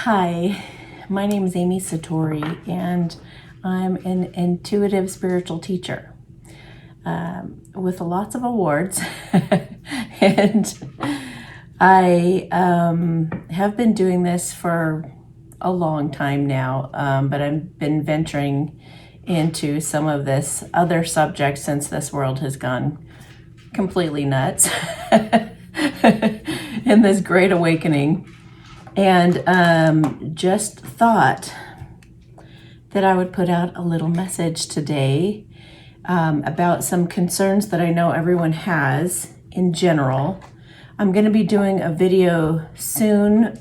Hi, my name is Amy Satori, and I'm an intuitive spiritual teacher with lots of awards. And I have been doing this for a long time now, but I've been venturing into some of this other subject since this world has gone completely nuts in this great awakening. And just thought that I would put out a little message today about some concerns that I know everyone has in general. I'm going to be doing a video soon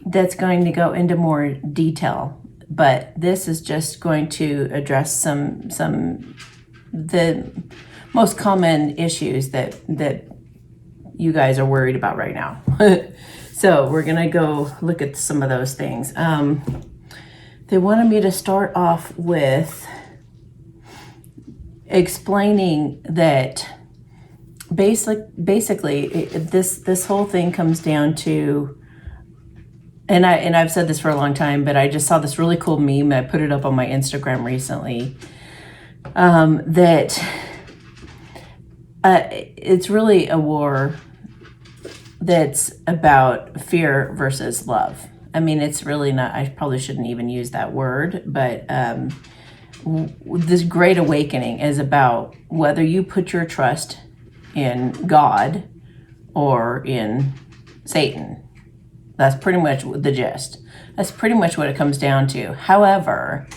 that's going to go into more detail, but this is just going to address some the most common issues that you guys are worried about right now. So we're going to go look at some of those things. They wanted me to start off with explaining that basically this whole thing comes down to, and I've said this for a long time, but I just saw this really cool meme. I put it up on my Instagram recently. That it's really a war that's about fear versus love. I mean, it's really not, I probably shouldn't even use that word, but this great awakening is about whether you put your trust in God or in Satan. That's pretty much the gist. That's pretty much what it comes down to. However,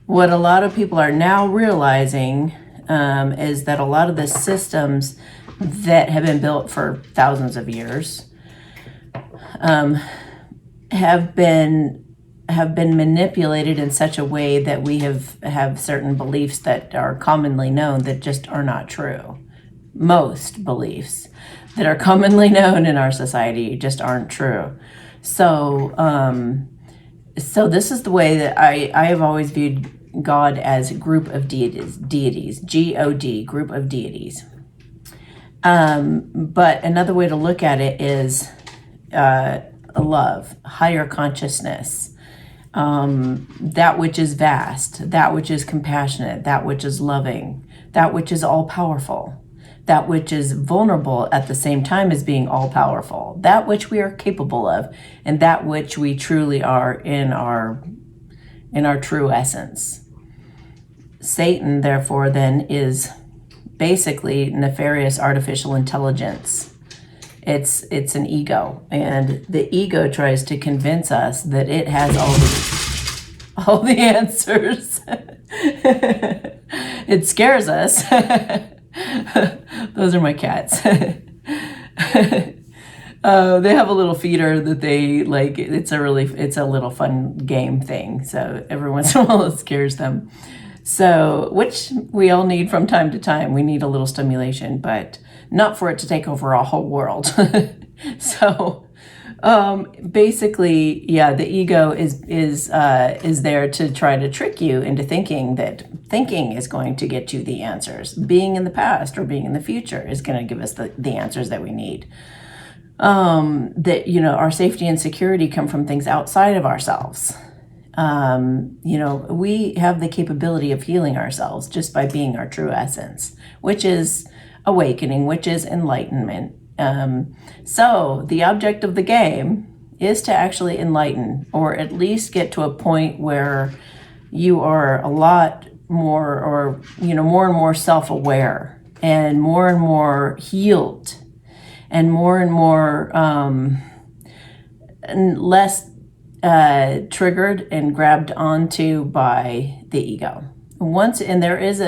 what a lot of people are now realizing is that a lot of the systems that have been built for thousands of years have been manipulated in such a way that we have certain beliefs that are commonly known that just are not true. Most beliefs that are commonly known in our society just aren't true. So this is the way that I have always viewed God as a group of deities, G-O-D, group of deities. But another way to look at it is love, higher consciousness, that which is vast, that which is compassionate, that which is loving, that which is all-powerful, that which is vulnerable at the same time as being all-powerful, that which we are capable of, and that which we truly are in our true essence. Satan, therefore, then is basically nefarious artificial intelligence. It's an ego, and the ego tries to convince us that it has all the answers. It scares us. Those are my cats. They have a little feeder that they like. It's a little fun game thing. So every once in a while it scares them. So, which we all need from time to time. We need a little stimulation, but not for it to take over our whole world. So, basically, yeah, the ego is there to try to trick you into thinking that thinking is going to get you the answers. Being in the past or being in the future is going to give us the answers that we need. That, our safety and security come from things outside of ourselves. We have the capability of healing ourselves just by being our true essence, which is awakening, which is enlightenment. So the object of the game is to actually enlighten, or at least get to a point where you are a lot more, or, more and more self-aware and more healed and more less triggered and grabbed onto by the ego. There is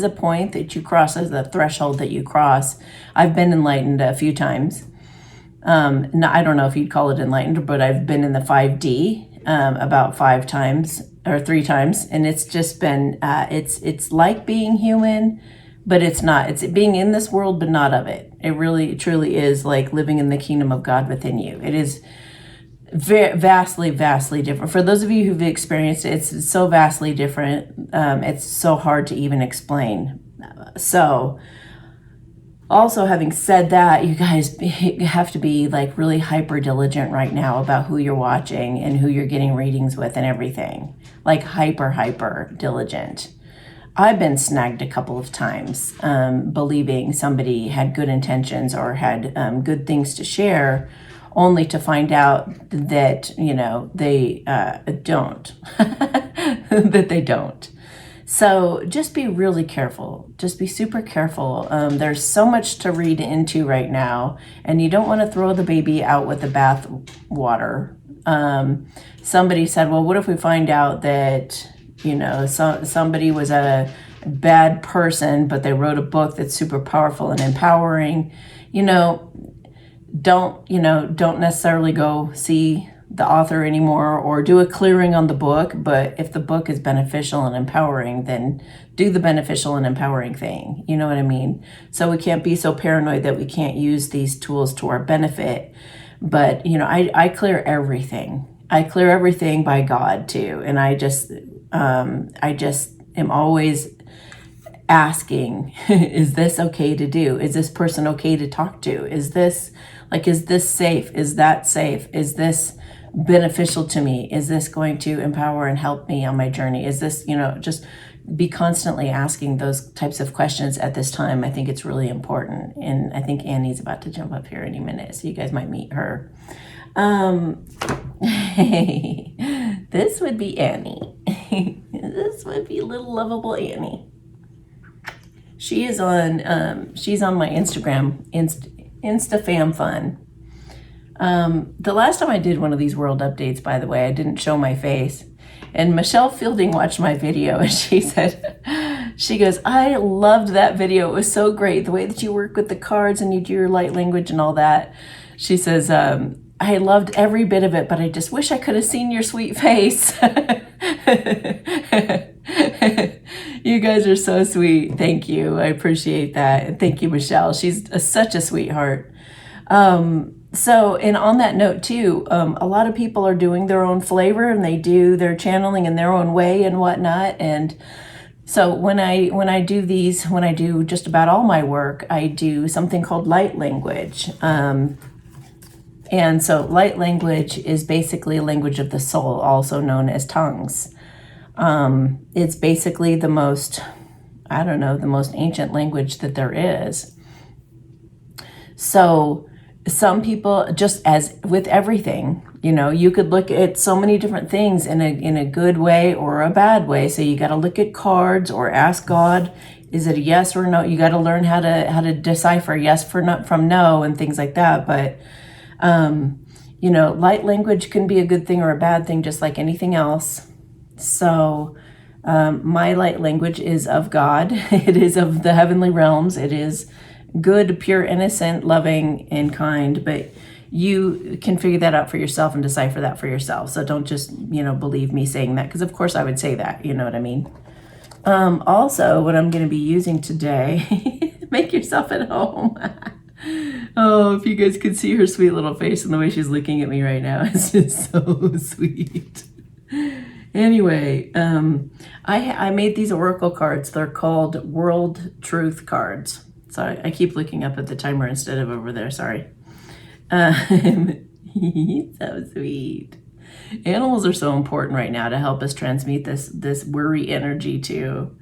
a point that you cross, as the threshold that you cross. I've been enlightened a few times. I don't know if you'd call it enlightened, but I've been in the 5D about 5 times or 3 times, and it's just been it's like being human, but it's not. It's being in this world, but not of it. It really truly is like living in the kingdom of God within you. It is vastly different. For those of you who've experienced it, it's so vastly different. It's so hard to even explain. So Also, having said that, you guys have to be like really hyper diligent right now about who you're watching and who you're getting readings with and everything. Like hyper diligent. I've been snagged a couple of times believing somebody had good intentions or had good things to share, only to find out that, you know, they don't, that they don't. So just be really careful. Just be super careful. There's so much to read into right now, and you don't want to throw the baby out with the bath water. Somebody said, well, what if we find out that, you know, somebody was a bad person, but they wrote a book that's super powerful and empowering? Don't necessarily go see the author anymore or do a clearing on the book. But if the book is beneficial and empowering, then do the beneficial and empowering thing. You know what I mean? So we can't be so paranoid that we can't use these tools to our benefit. But, you know, I clear everything. I clear everything by God too. And I just am always asking, is this okay to do? Is this person okay to talk to? Is this safe? Is that safe? Is this beneficial to me? Is this going to empower and help me on my journey? Is this, just be constantly asking those types of questions at this time. I think it's really important. And I think Annie's about to jump up here any minute, so you guys might meet her. This would be Annie. This would be little lovable Annie. She's on my Instagram, Instafamfun. The last time I did one of these world updates, by the way, I didn't show my face. And Michelle Fielding watched my video and she goes, I loved that video. It was so great. The way that you work with the cards and you do your light language and all that. She says, I loved every bit of it, but I just wish I could have seen your sweet face. You guys are so sweet. Thank you. I appreciate that. And thank you, Michelle. She's such a sweetheart. And on that note too, a lot of people are doing their own flavor and they do their channeling in their own way and whatnot. And so when I do just about all my work, I do something called light language. And so light language is basically a language of the soul, also known as tongues. It's basically the most ancient language that there is. So some people, just as with everything, you could look at so many different things in a good way or a bad way. So you got to look at cards or ask God, is it a yes or no? You got to learn how to decipher yes from no and things like that. But light language can be a good thing or a bad thing, just like anything else. So my light language is of God. It is of the heavenly realms. It is good, pure, innocent, loving, and kind. But you can figure that out for yourself and decipher that for yourself. So don't just, believe me saying that, because of course I would say that, you know what I mean? Also, what I'm going to be using today, make yourself at home. Oh, if you guys could see her sweet little face and the way she's looking at me right now, it's just so sweet. Anyway, I made these oracle cards. They're called World Truth cards. So I keep looking up at the timer instead of over there, sorry. So sweet. Animals are so important right now to help us transmute this worry energy too.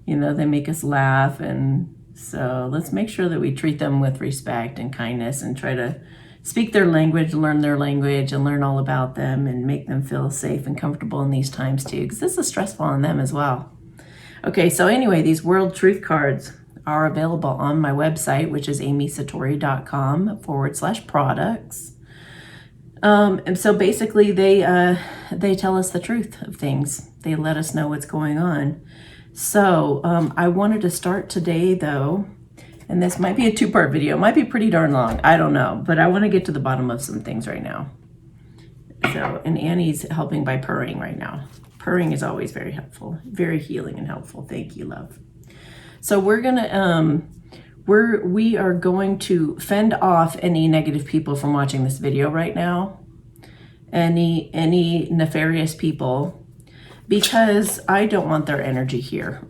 They make us laugh, and so let's make sure that we treat them with respect and kindness and try to speak their language, learn their language, and learn all about them and make them feel safe and comfortable in these times too, because this is stressful on them as well. Okay, so anyway, these World Truth cards are available on my website, which is amysatori.com/products. And so basically they tell us the truth of things. They let us know what's going on. So I wanted to start today though, and this might be a two-part video. It might be pretty darn long. I don't know, but I want to get to the bottom of some things right now. So, and Annie's helping by purring right now. Purring is always very helpful, very healing and helpful. Thank you, love. So we are going to fend off any negative people from watching this video right now. Any nefarious people, because I don't want their energy here.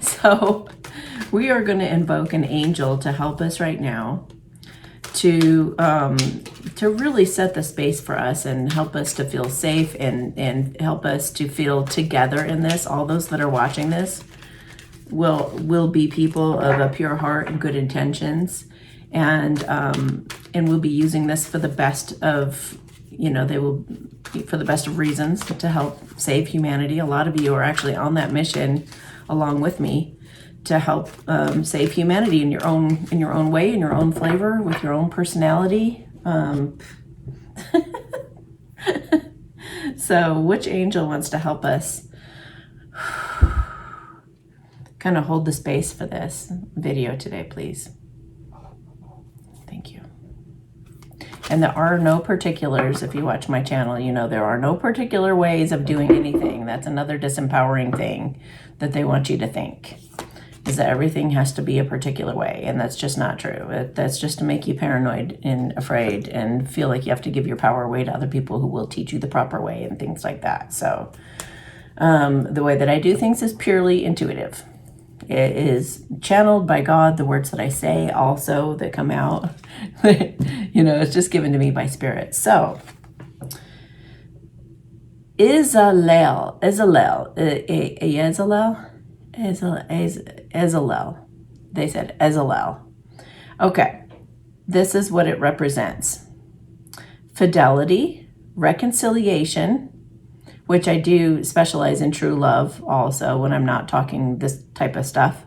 So we are going to invoke an angel to help us right now to really set the space for us and help us to feel safe and help us to feel together in this. All those that are watching this will be people of a pure heart and good intentions, and we'll be using this for the best of, they will be for the best of reasons to help save humanity. A lot of you are actually on that mission along with me to help save humanity in your own way, in your own flavor, with your own personality. So which angel wants to help us kind of hold the space for this video today, please? Thank you. And there are no particulars. If you watch my channel, there are no particular ways of doing anything. That's another disempowering thing that they want you to think, is that everything has to be a particular way, and that's just not true. That's just to make you paranoid and afraid and feel like you have to give your power away to other people who will teach you the proper way and things like that. So the way that I do things is purely intuitive. It is channeled by God. The words that I say also that come out, it's just given to me by Spirit. So Ezalel. They said Ezalel. Okay, this is what it represents: fidelity, reconciliation, which I do specialize in true love also when I'm not talking this type of stuff.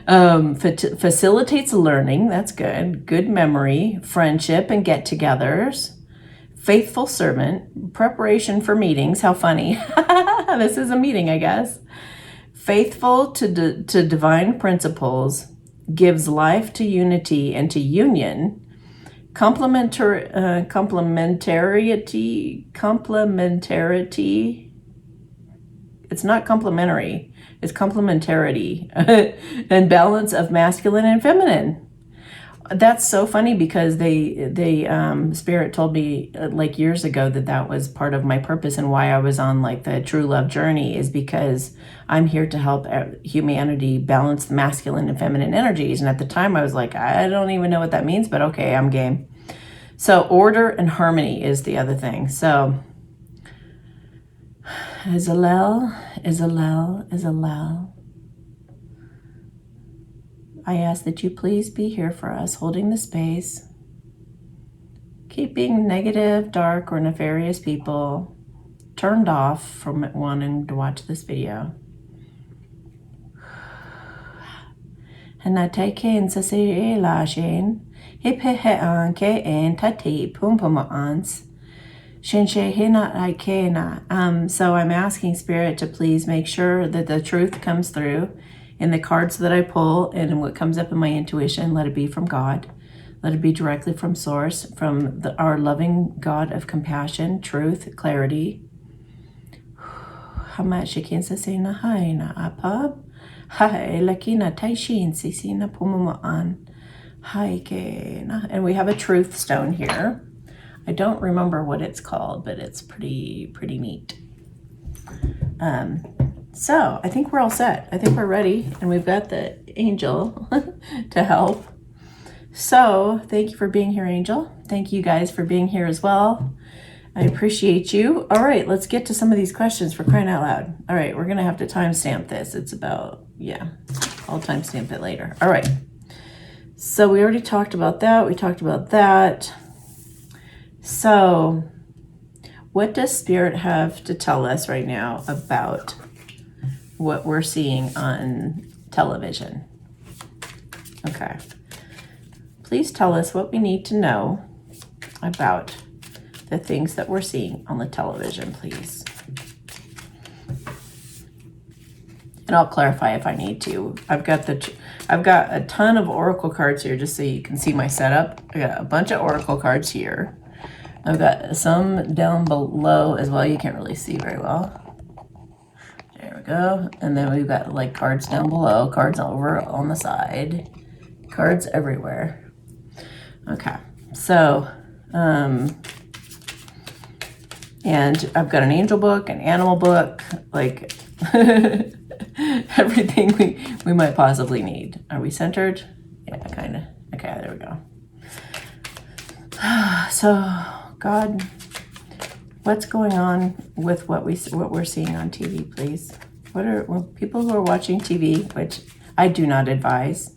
Facilitates learning, that's good. Good memory, friendship and get-togethers. Faithful servant, preparation for meetings. How funny. This is a meeting, I guess. Faithful to divine principles, gives life to unity and to union. Complementarity. It's not complementary. It's complementarity. And balance of masculine and feminine. That's so funny because they Spirit told me like years ago that was part of my purpose and why I was on like the true love journey, is because I'm here to help humanity balance the masculine and feminine energies. And at the time I was like, I don't even know what that means, but okay, I'm game. So order and harmony is the other thing. So Ezalel. I ask that you please be here for us, holding the space, keeping negative, dark, or nefarious people turned off from wanting to watch this video. So I'm asking Spirit to please make sure that the truth comes through in the cards that I pull and in what comes up in my intuition. Let it be from God. Let it be directly from Source, from our loving God of compassion, truth, clarity. And we have a truth stone here. I don't remember what it's called, but it's pretty neat. So I think we're all set. I think we're ready, and we've got the angel to help. So thank you for being here, Angel. Thank you guys for being here as well. I appreciate you. All right, let's get to some of these questions, for crying out loud. All right, we're going to have to timestamp this. It's about, I'll timestamp it later. All right. So we already talked about that. We talked about that. So what does Spirit have to tell us right now about what we're seeing on television? Okay. Please tell us what we need to know about the things that we're seeing on the television, please. And I'll clarify if I need to. I've got a ton of oracle cards here just so you can see my setup. I got a bunch of oracle cards here. I've got some down below as well. You can't really see very well. There we go. And then we've got like cards down below, cards over on the side, cards everywhere. Okay, so, and I've got an angel book, an animal book, like, everything we might possibly need. Are we centered? Yeah, kind of. Okay, there we go. So, God, what's going on with what we're seeing on TV, please? People who are watching TV, which I do not advise,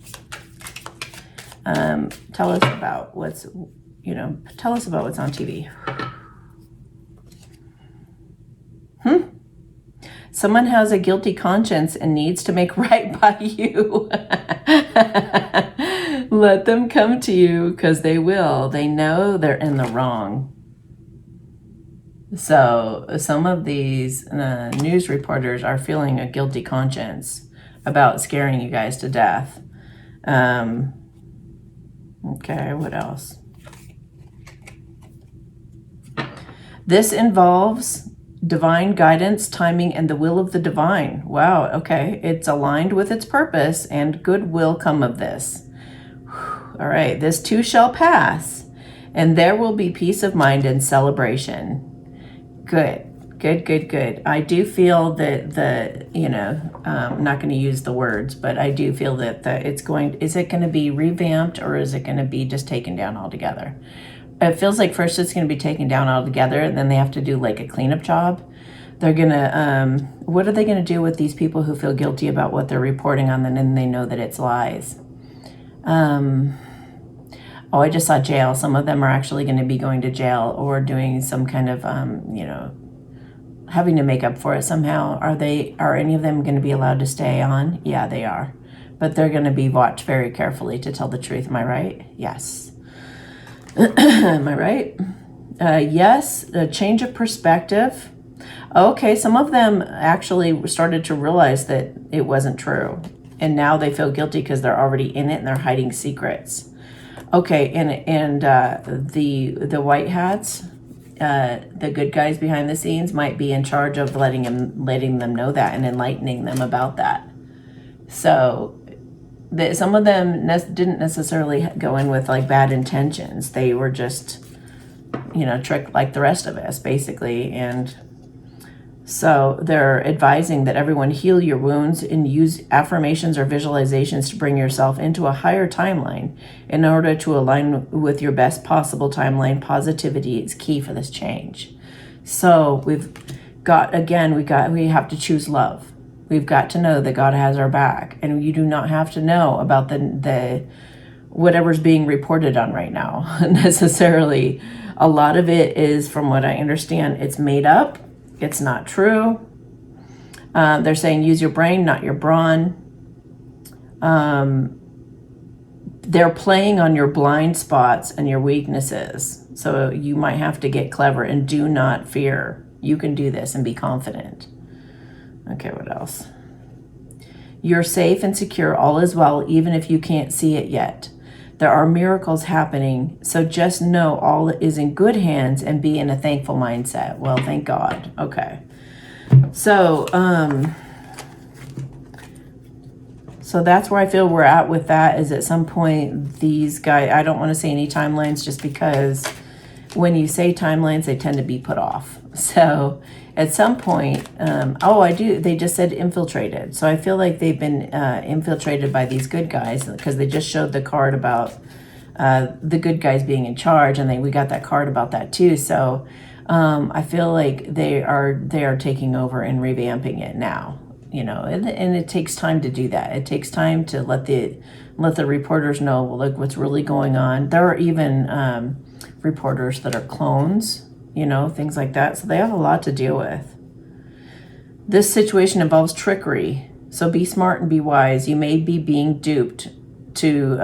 tell us about what's on TV. Someone has a guilty conscience and needs to make right by you. Let them come to you, because they will. They know they're in the wrong. So some of these news reporters are feeling a guilty conscience about scaring you guys to death. Okay, what else? This involves divine guidance, timing, and the will of the divine. Wow, okay. It's aligned with its purpose, and good will come of this. All right, this too shall pass, and there will be peace of mind and celebration. Good. I do feel that I'm not going to use the words, but I do feel that is it going to be revamped, or is it going to be just taken down altogether? It feels like first it's going to be taken down altogether, and then they have to do like a cleanup job. They're going to, what are they going to do with these people who feel guilty about what they're reporting on, and they know that it's lies? I just saw jail. Some of them are actually going to be going to jail or doing some kind of, having to make up for it somehow. Are any of them going to be allowed to stay on? Yeah, they are. But they're going to be watched very carefully to tell the truth. Am I right? Yes. Am I right? Yes, a change of perspective. Okay, some of them actually started to realize that it wasn't true. And now they feel guilty because they're already in it and they're hiding secrets. Okay, and the white hats, the good guys behind the scenes, might be in charge of letting them know that and enlightening them about that. So some of them didn't necessarily go in with like bad intentions. They were just, tricked like the rest of us, basically. And so they're advising that everyone heal your wounds and use affirmations or visualizations to bring yourself into a higher timeline in order to align with your best possible timeline. Positivity is key for this change. So we have to choose love. We've got to know that God has our back, and you do not have to know about the whatever's being reported on right now necessarily. A lot of it is, from what I understand, it's made up. It's not true. They're saying use your brain, not your brawn. They're playing on your blind spots and your weaknesses. So you might have to get clever, and do not fear. You can do this and be confident. Okay, what else? You're safe and secure. All is well, even if you can't see it yet. There are miracles happening, so just know all is in good hands and be in a thankful mindset. Well, thank God. Okay. So that's where I feel we're at with that, is at some point these guys, I don't want to say any timelines, just because when you say timelines, they tend to be put off. So at some point, they just said infiltrated. So I feel like they've been infiltrated by these good guys, because they just showed the card about the good guys being in charge, and we got that card about that too. So I feel like they are taking over and revamping it now, and it takes time to do that. It takes time to let the reporters know, look, what's really going on. There are even reporters that are clones, things like that. So they have a lot to deal with. This situation involves trickery, so be smart and be wise. You may be being duped to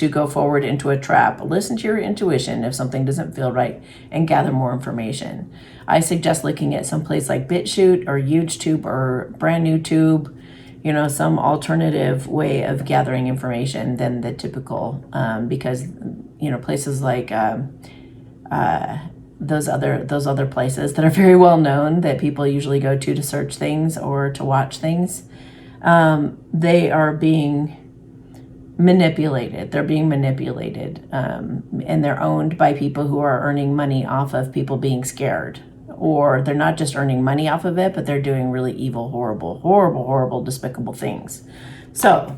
go forward into a trap. Listen to your intuition if something doesn't feel right, and gather more information. I suggest looking at some place like BitChute or YouTube or Brand New Tube, some alternative way of gathering information than the typical, because places like those other places that are very well known that people usually go to search things or to watch things, they are being manipulated. They're being manipulated, and they're owned by people who are earning money off of people being scared or they're not just earning money off of it, but they're doing really evil, horrible, despicable things. So,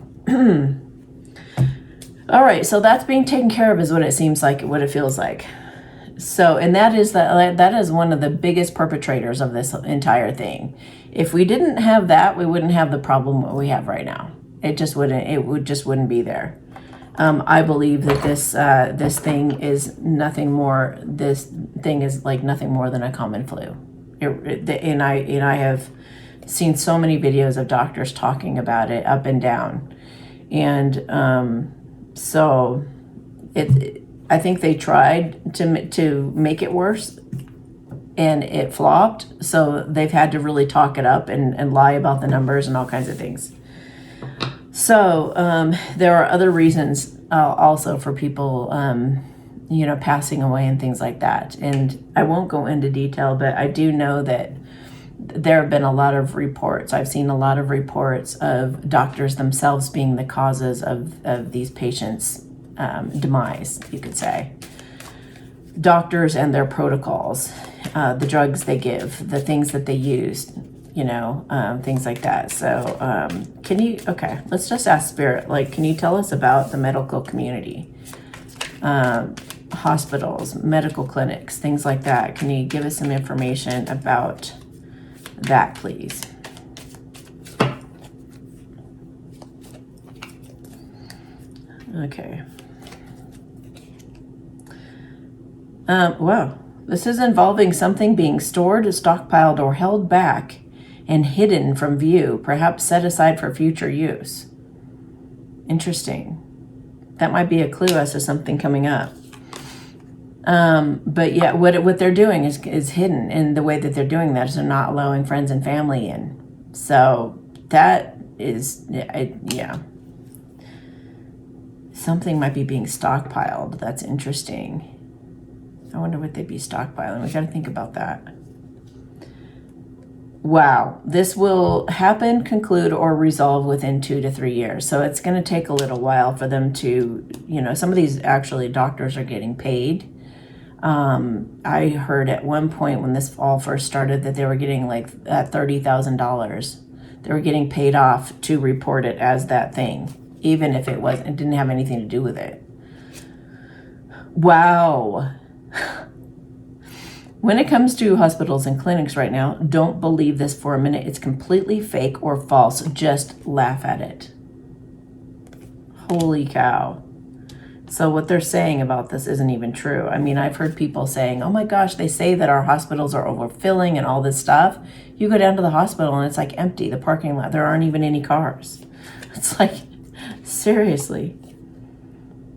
all right, so that's being taken care of is what it seems like, what it feels like. So, and that is one of the biggest perpetrators of this entire thing. If we didn't have that, we wouldn't have the problem that we have right now. It just wouldn't be there. I believe that this thing is nothing more. This thing is like nothing more than a common flu. And I have seen so many videos of doctors talking about it up and down, and so I think they tried to make it worse, and it flopped. So they've had to really talk it up and lie about the numbers and all kinds of things. So there are other reasons also for people, passing away and things like that. And I won't go into detail, but I do know that there have been a lot of reports. I've seen a lot of reports of doctors themselves being the causes of these patients' demise, you could say. Doctors and their protocols, the drugs they give, the things that they use, things like that. So let's just ask Spirit, can you tell us about the medical community, hospitals, medical clinics, things like that? Can you give us some information about that, please? Okay. Wow. This is involving something being stored, stockpiled, or held back and hidden from view, perhaps set aside for future use. Interesting. That might be a clue as to something coming up. But yeah, what they're doing is hidden, and the way that they're doing that is they're not allowing friends and family in. So that is, yeah. Something might be being stockpiled. That's interesting. I wonder what they'd be stockpiling. We got to think about that. Wow. This will happen, conclude, or resolve within 2 to 3 years. So it's going to take a little while for them to, some of these actually doctors are getting paid. I heard at one point when this all first started that they were getting like $30,000. They were getting paid off to report it as that thing, even if it didn't have anything to do with it. Wow. When it comes to hospitals and clinics right now, don't believe this for a minute. It's completely fake or false. Just laugh at it. Holy cow. So what they're saying about this isn't even true. I mean, I've heard people saying, oh my gosh, they say that our hospitals are overfilling and all this stuff. You go down to the hospital and it's like empty, the parking lot. There aren't even any cars. It's like, seriously.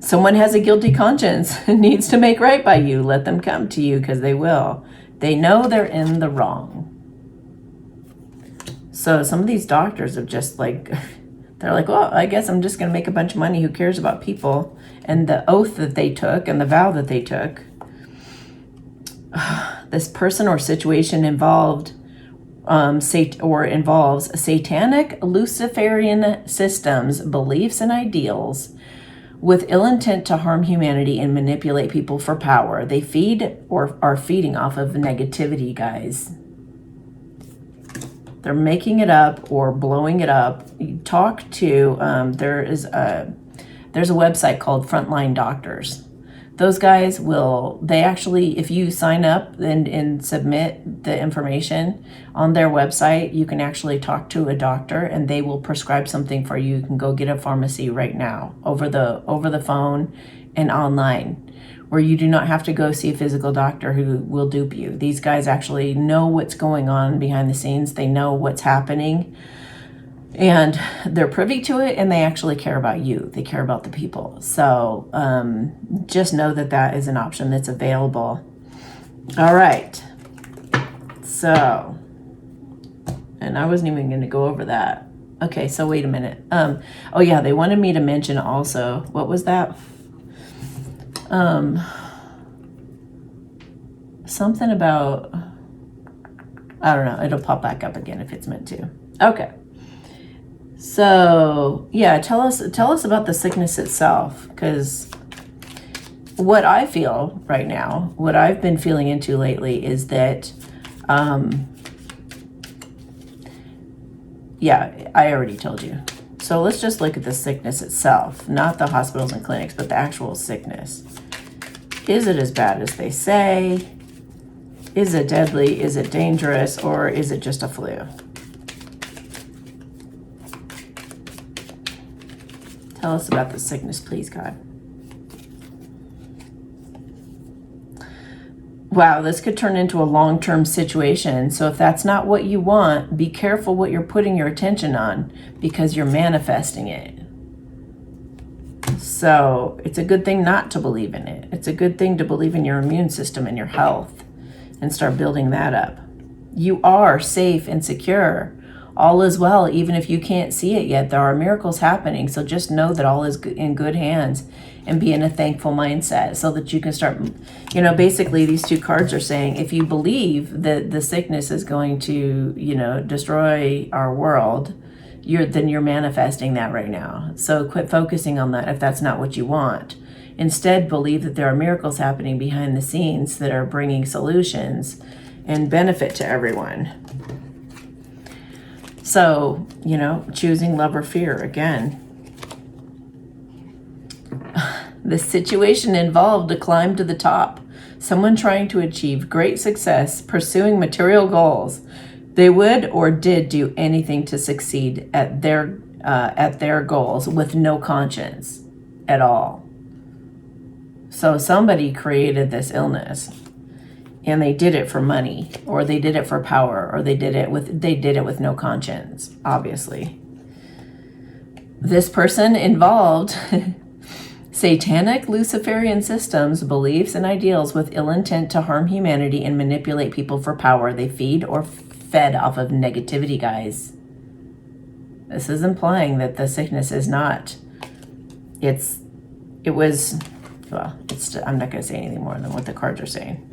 Someone has a guilty conscience and needs to make right by you. Let them come to you, because they will. They know they're in the wrong. So some of these doctors have just they're like, well, I guess I'm just going to make a bunch of money. Who cares about people? And the oath that they took and the vow that they took. This person or situation involves satanic Luciferian systems, beliefs, and ideals with ill intent to harm humanity and manipulate people for power. They feed or are feeding off of negativity, guys. They're making it up or blowing it up. You talk to, there's a website called Frontline Doctors. Those guys they actually, if you sign up and submit the information on their website, you can actually talk to a doctor and they will prescribe something for you. You can go get a pharmacy right now over the phone and online, where you do not have to go see a physical doctor who will dupe you. These guys actually know what's going on behind the scenes. They know what's happening. And they're privy to it, and they actually care about you. They care about the people. So just know that is an option that's available. All right. So, and I wasn't even going to go over that. Okay, so wait a minute. Oh yeah, they wanted me to mention also, what was that? Something about, I don't know. It'll pop back up again if it's meant to. Okay. So yeah, tell us about the sickness itself, because what I feel right now, what I've been feeling into lately is that Yeah, I already told you. So let's just look at the sickness itself, not the hospitals and clinics, but the actual sickness. Is it as bad as they say? Is it deadly? Is it dangerous? Or is it just a flu? Tell us about the sickness, please, God. Wow, this could turn into a long-term situation. So if that's not what you want, be careful what you're putting your attention on, because you're manifesting it. So it's a good thing not to believe in it. It's a good thing to believe in your immune system and your health and start building that up. You are safe and secure. All is well, even if you can't see it yet. There are miracles happening. So just know that all is in good hands, and be in a thankful mindset so that you can start, basically these two cards are saying, if you believe that the sickness is going to, destroy our world, then you're manifesting that right now. So quit focusing on that if that's not what you want. Instead, believe that there are miracles happening behind the scenes that are bringing solutions and benefit to everyone. So, choosing love or fear again. The situation involved a climb to the top. Someone trying to achieve great success, pursuing material goals. They would or did do anything to succeed at their goals with no conscience at all. So somebody created this illness, and they did it for money, or they did it for power, or they did it with no conscience, obviously. This person involved satanic Luciferian systems, beliefs, and ideals with ill intent to harm humanity and manipulate people for power. They feed or fed off of negativity, guys. This is implying that the sickness is not. I'm not going to say anything more than what the cards are saying.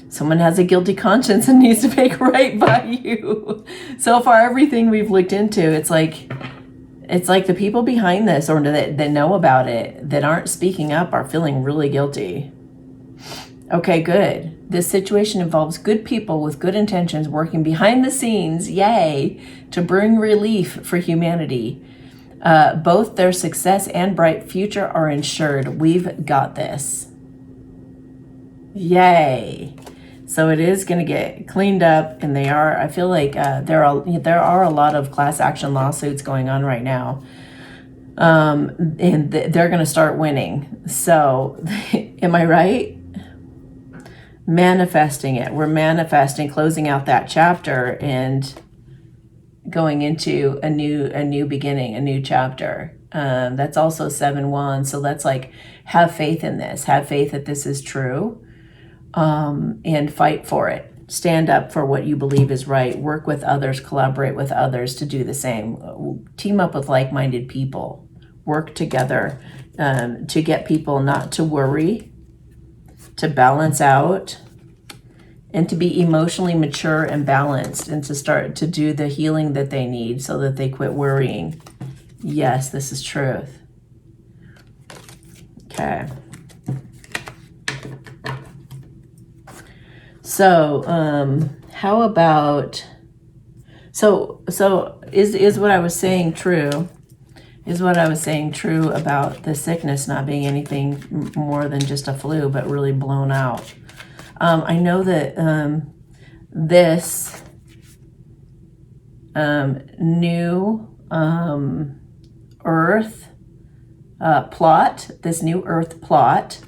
Someone has a guilty conscience and needs to make right by you. So far, everything we've looked into, it's like the people behind this, or that know about it, that aren't speaking up, are feeling really guilty. Okay, good. This situation involves good people with good intentions working behind the scenes, yay, to bring relief for humanity. Both their success and bright future are ensured. We've got this. Yay. So it is going to get cleaned up, and I feel like there are a lot of class action lawsuits going on right now. And they're going to start winning. So am I right? Manifesting it. We're manifesting, closing out that chapter and going into a new beginning, a new chapter. That's also 7-1. So that's like, have faith in this. Have faith that this is true. And fight for it. Stand up for what you believe is right. Work with others, collaborate with others to do the same. Team up with like-minded people. Work together to get people not to worry, to balance out, and to be emotionally mature and balanced, and to start to do the healing that they need so that they quit worrying. Yes, this is truth. Okay. So, how about, so is what I was saying true? Is what I was saying true about the sickness not being anything more than just a flu, but really blown out? I know that this new Earth plot, this new Earth plot,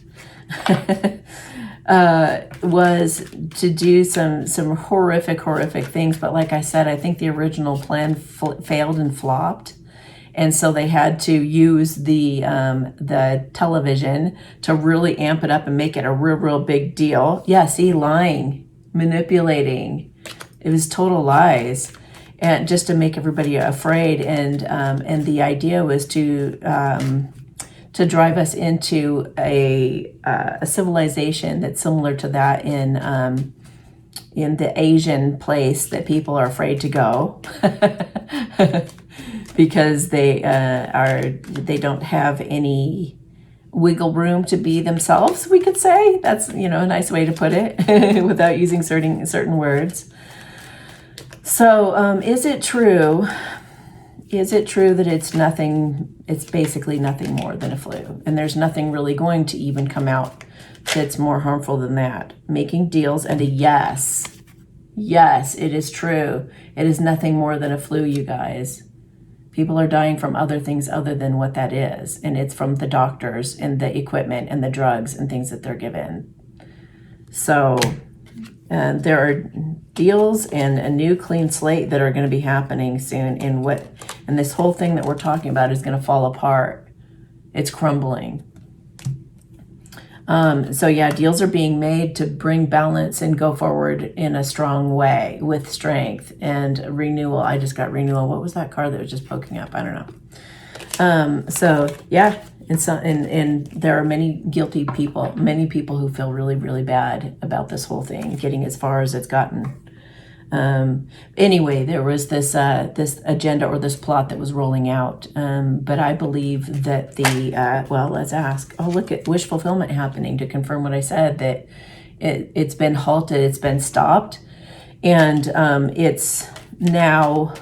was to do some horrific things. But like I said, I think the original plan failed and flopped. And so they had to use the television to really amp it up and make it a real big deal. Yeah, see, lying, manipulating. It was total lies, and just to make everybody afraid. And the idea was to drive us into a civilization that's similar to that in the Asian place that people are afraid to go. Because they don't have any wiggle room to be themselves, we could say. That's, a nice way to put it without using certain words. So is it true? Is it true that it's basically nothing more than a flu? And there's nothing really going to even come out that's more harmful than that. Making deals and a yes. Yes, it is true. It is nothing more than a flu, you guys. People are dying from other things other than what that is. And it's from the doctors and the equipment and the drugs and things that they're given. So there are deals and a new clean slate that are going to be happening soon. And this whole thing that we're talking about is going to fall apart. It's crumbling. So yeah, deals are being made to bring balance and go forward in a strong way with strength and renewal. I just got renewal. What was that card that was just poking up? I don't know. So yeah, and there are many guilty people, many people who feel really, really bad about this whole thing, getting as far as it's gotten. Anyway, there was this agenda or this plot that was rolling out. But I believe that let's ask. Oh, look at wish fulfillment happening to confirm what I said, that it's been halted, it's been stopped, and it's now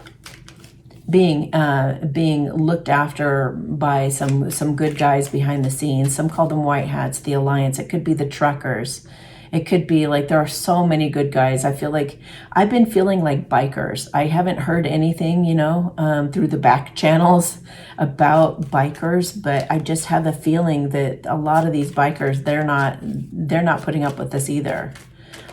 being looked after by some good guys behind the scenes. Some call them white hats, the alliance. It could be the truckers. It could be like, there are so many good guys. I feel like I've been feeling like bikers. I haven't heard anything, through the back channels about bikers, but I just have a feeling that a lot of these bikers, they're not putting up with this either.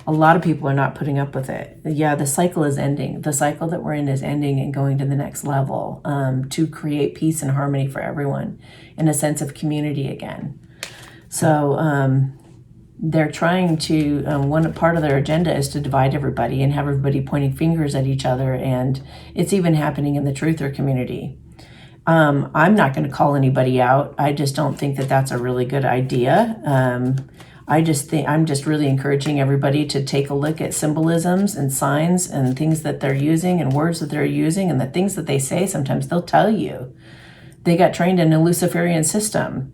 A lot of people are not putting up with it. Yeah, the cycle is ending. The cycle that we're in is ending and going to the next level, to create peace and harmony for everyone and a sense of community again. So, they're trying to, one part of their agenda is to divide everybody and have everybody pointing fingers at each other. And it's even happening in the truther community. I'm not going to call anybody out. I just don't think that that's a really good idea. I'm just really encouraging everybody to take a look at symbolisms and signs and things that they're using and words that they're using and the things that they say. Sometimes they'll tell you they got trained in a Luciferian system,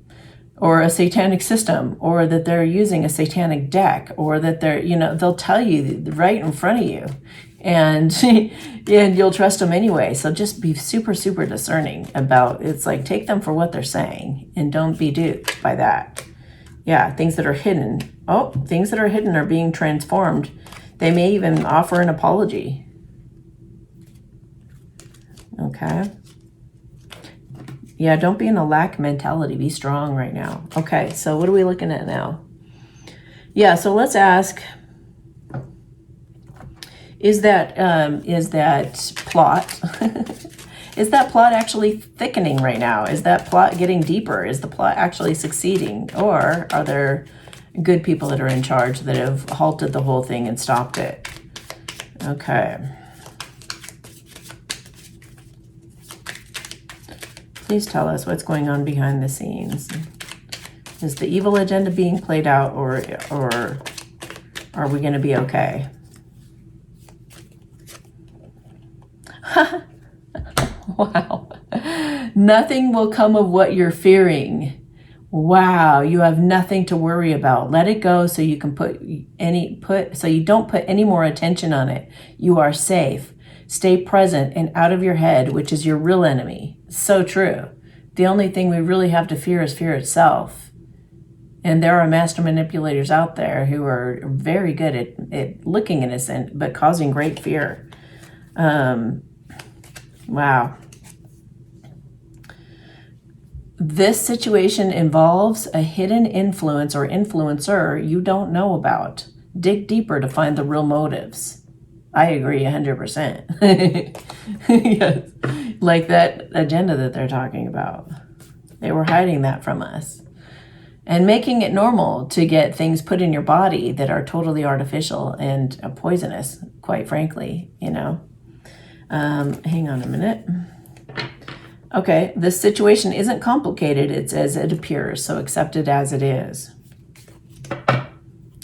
or a satanic system, or that they're using a satanic deck, or that they'll tell you right in front of you, and and you'll trust them anyway. So just be super, super discerning about, it's like, take them for what they're saying and don't be duped by that. Yeah, things that are hidden. Oh, things that are hidden are being transformed. They may even offer an apology. Okay. Yeah, don't be in a lack mentality. Be strong right now. Okay, so what are we looking at now? Yeah, so let's ask, is that plot, is that plot actually thickening right now? Is that plot getting deeper? Is the plot actually succeeding? Or are there good people that are in charge that have halted the whole thing and stopped it? Okay. Please tell us what's going on behind the scenes. Is the evil agenda being played out, or are we going to be okay? Wow. Nothing will come of what you're fearing. Wow, you have nothing to worry about. Let it go so you can so you don't put any more attention on it. You are safe. Stay present and out of your head, which is your real enemy. So true. The only thing we really have to fear is fear itself. And there are master manipulators out there who are very good at looking innocent, but causing great fear. Wow. This situation involves a hidden influence or influencer you don't know about. Dig deeper to find the real motives. I agree 100%. Yes. Like that agenda that they're talking about. They were hiding that from us. And making it normal to get things put in your body that are totally artificial and poisonous, quite frankly, Hang on a minute. Okay, this situation isn't complicated. It's as it appears, so accept it as it is.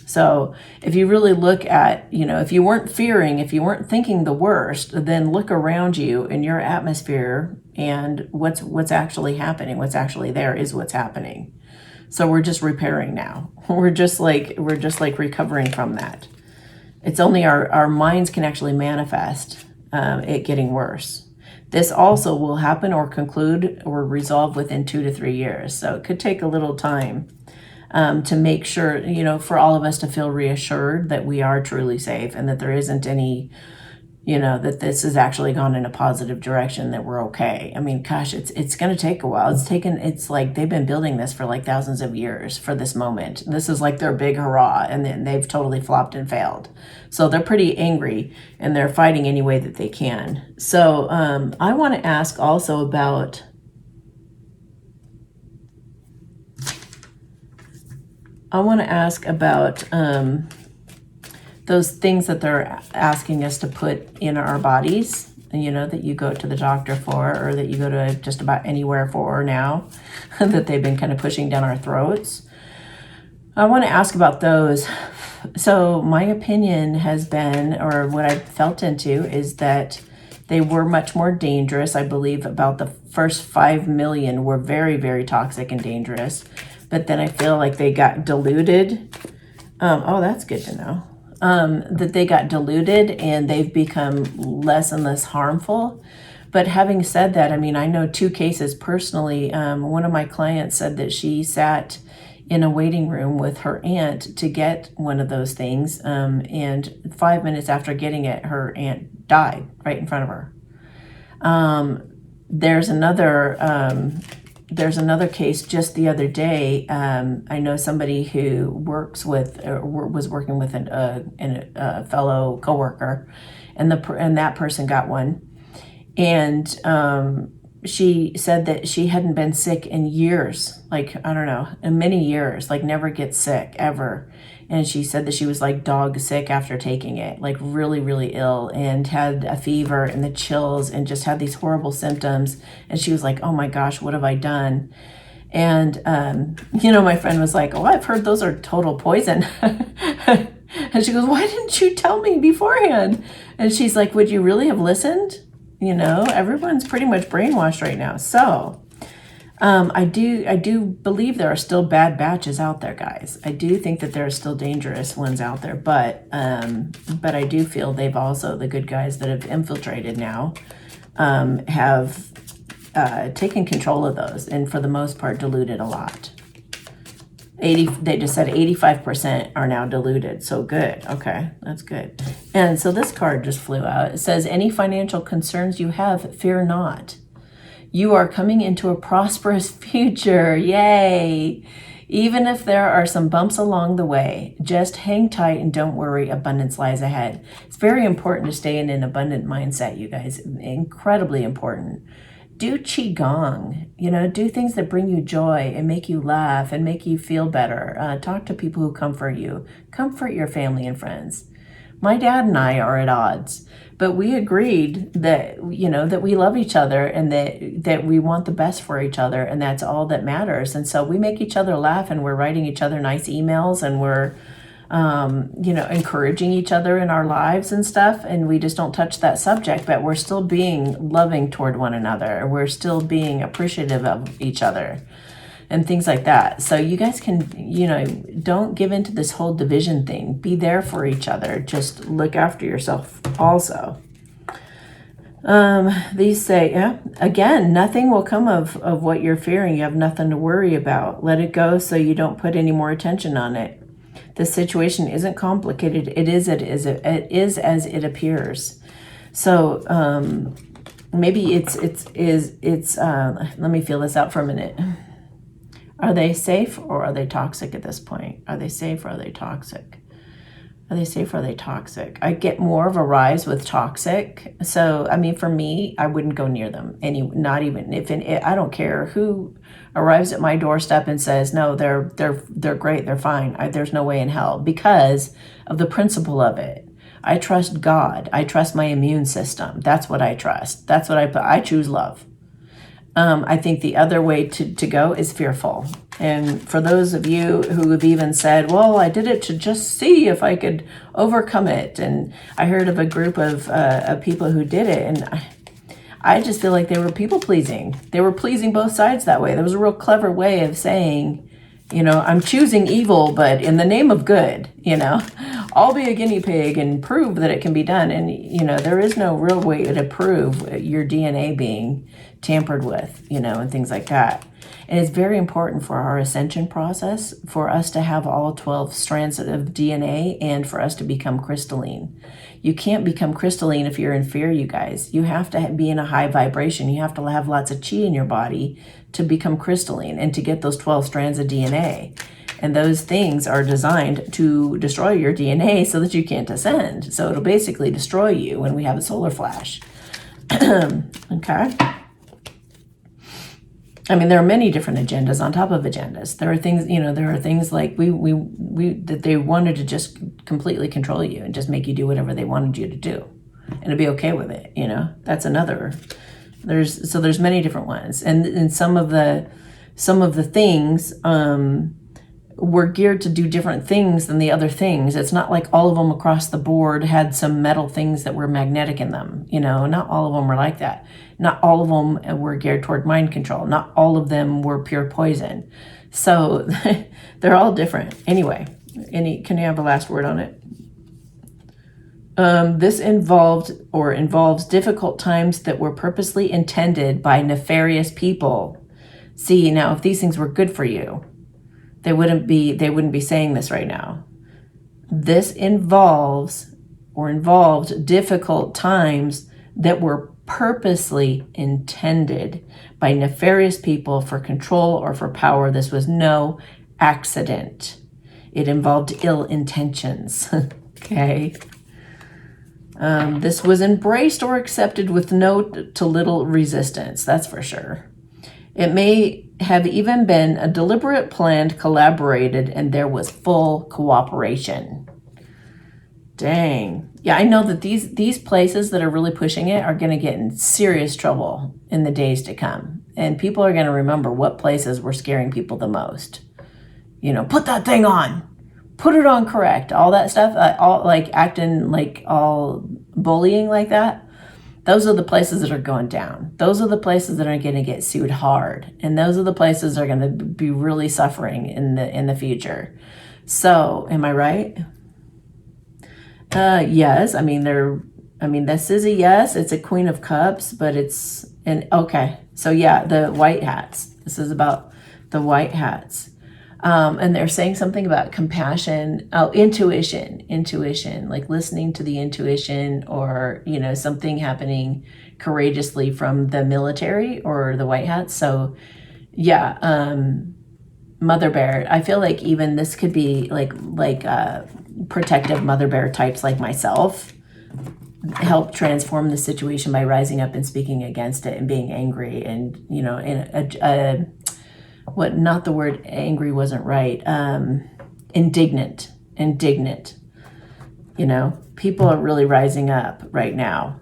So if you really look at, if you weren't fearing, if you weren't thinking the worst, then look around you in your atmosphere and what's actually happening. What's actually there is what's happening. So we're just repairing now. We're just like recovering from that. It's only our minds can actually manifest it getting worse. This also will happen or conclude or resolve within 2 to 3 years. So it could take a little time to make sure, for all of us to feel reassured that we are truly safe and that there isn't any, that this has actually gone in a positive direction, that we're okay. I mean, gosh, it's going to take a while. It's like they've been building this for like thousands of years for this moment. This is like their big hurrah, and then they've totally flopped and failed. So they're pretty angry, and they're fighting any way that they can. So I want to ask also about those things that they're asking us to put in our bodies, that you go to the doctor for, or that you go to just about anywhere for now, that they've been kind of pushing down our throats. I want to ask about those. So my opinion has been, or what I've felt into, is that they were much more dangerous. I believe about the first 5 million were very, very toxic and dangerous. But then I feel like they got diluted. Oh, that's good to know. That they got diluted and they've become less and less harmful. But having said that, I mean, I know 2 cases personally. One of my clients said that she sat in a waiting room with her aunt to get one of those things. And 5 minutes after getting it, her aunt died right in front of her. There's another case just the other day. I know somebody who was working with a fellow coworker, and that person got one, and she said that she hadn't been sick in years, like, I don't know, in many years, like never gets sick ever. And she said that she was like dog sick after taking it, like really, really ill, and had a fever and the chills and just had these horrible symptoms. And she was like, oh my gosh, what have I done? And, my friend was like, oh, I've heard those are total poison. And she goes, why didn't you tell me beforehand? And she's like, would you really have listened? Everyone's pretty much brainwashed right now. So I do believe there are still bad batches out there, guys. I do think that there are still dangerous ones out there, but I do feel they've also, the good guys that have infiltrated now, have taken control of those, and for the most part diluted a lot. They just said 85% are now diluted. So good. Okay, that's good. And so this card just flew out. It says, any financial concerns you have, fear not. You are coming into a prosperous future. Yay! Even if there are some bumps along the way, just hang tight and don't worry. Abundance lies ahead. It's very important to stay in an abundant mindset, you guys. Incredibly important. Do Qigong, do things that bring you joy and make you laugh and make you feel better. Talk to people who comfort you. Comfort your family and friends. My dad and I are at odds, but we agreed that, that we love each other and that we want the best for each other, and that's all that matters. And so we make each other laugh, and we're writing each other nice emails, and we're, encouraging each other in our lives and stuff. And we just don't touch that subject, but we're still being loving toward one another. We're still being appreciative of each other and things like that. So you guys can, don't give into this whole division thing. Be there for each other. Just look after yourself also. These say, again, nothing will come of what you're fearing. You have nothing to worry about. Let it go so you don't put any more attention on it. The situation isn't complicated. It is as it appears. So maybe it's let me feel this out for a minute. Are they safe or are they toxic at this point? Are they safe or are they toxic? Are they safe or are they toxic? I get more of a rise with toxic. So, I mean, for me, I wouldn't go near them. Not even if I don't care who arrives at my doorstep and says, no, they're great, they're fine. There's no way in hell, because of the principle of it. I trust God. I trust my immune system. That's what I trust. That's what I choose love. I think the other way to go is fearful. And for those of you who have even said, well, I did it to just see if I could overcome it. And I heard of a group of people who did it. And I just feel like they were people pleasing. They were pleasing both sides that way. There was a real clever way of saying, I'm choosing evil, but in the name of good, I'll be a guinea pig and prove that it can be done. And, there is no real way to prove your DNA being tampered with, and things like that. And it's very important for our ascension process for us to have all 12 strands of DNA and for us to become crystalline. You can't become crystalline if you're in fear, you guys. You have to be in a high vibration. You have to have lots of chi in your body to become crystalline and to get those 12 strands of DNA. And those things are designed to destroy your DNA so that you can't ascend. So it'll basically destroy you when we have a solar flash. Okay. I mean, there are many different agendas on top of agendas. There are things like that they wanted to just completely control you and just make you do whatever they wanted you to do and to be okay with it. That's another. There's many different ones. And some of the things, were geared to do different things than the other things. It's not like all of them across the board had some metal things that were magnetic in them. Not all of them were like that. Not all of them were geared toward mind control. Not all of them were pure poison. So they're all different. Anyway, can you have a last word on it? This involves difficult times that were purposely intended by nefarious people. See, now if these things were good for you, they wouldn't be saying this right now. This involved difficult times that were purposely intended by nefarious people for control or for power. This was no accident. It involved ill intentions. Okay. This was embraced or accepted with no to little resistance. That's for sure. It may have even been a deliberate, planned, collaborated, and there was full cooperation. Dang. Yeah, I know that these places that are really pushing it are going to get in serious trouble in the days to come. And people are going to remember what places were scaring people the most. Put that thing on. Put it on correct. All that stuff, all like acting like all bullying like that. Those are the places that are going down. Those are the places that are going to get sued hard. And those are the places that are going to be really suffering in the future. So, am I right? Yes. I mean, this is a yes. It's a Queen of Cups, but okay. So yeah, the white hats. This is about the white hats. And they're saying something about compassion. Oh, intuition, like listening to the intuition or, something happening courageously from the military or the white hats. So yeah, Mother Bear. I feel like even this could be like protective Mother Bear types like myself help transform the situation by rising up and speaking against it and being angry and, in not the word angry wasn't right. Indignant. People are really rising up right now.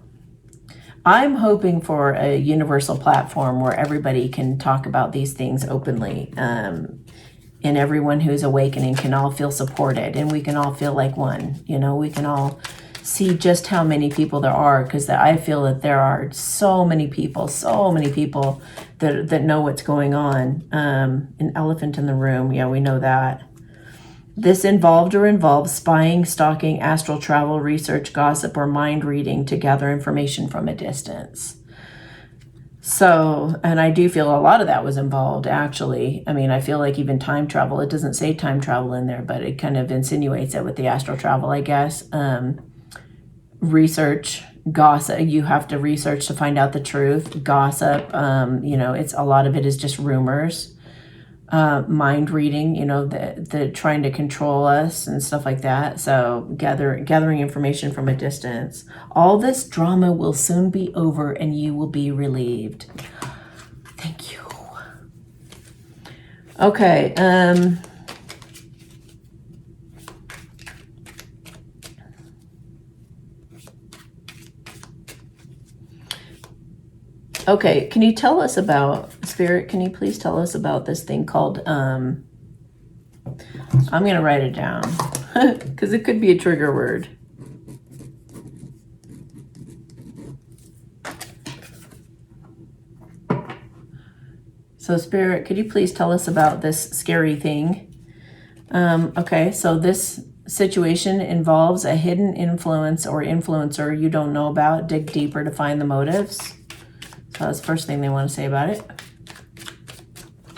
I'm hoping for a universal platform where everybody can talk about these things openly. And everyone who's awakening can all feel supported and we can all feel like one. We can all see just how many people there are, because I feel that there are so many people that know what's going on. An elephant in the room. Yeah, we know that. This involves spying, stalking, astral travel, research, gossip, or mind reading to gather information from a distance. So, and I do feel a lot of that was involved, actually. I mean, I feel like even time travel, it doesn't say time travel in there, but it kind of insinuates it with the astral travel, I guess. Research, gossip, you have to research to find out the truth. Gossip, it's a lot of it is just rumors. Mind reading, the trying to control us and stuff like that. So gathering information from a distance. All this drama will soon be over and you will be relieved. Thank you. Okay. Okay, can you tell us about, Spirit, can you please tell us about this thing called, I'm going to write it down, because it could be a trigger word. So Spirit, could you please tell us about this scary thing? Okay, so this situation involves a hidden influence or influencer you don't know about. Dig deeper to find the motives. So that's the first thing they want to say about it.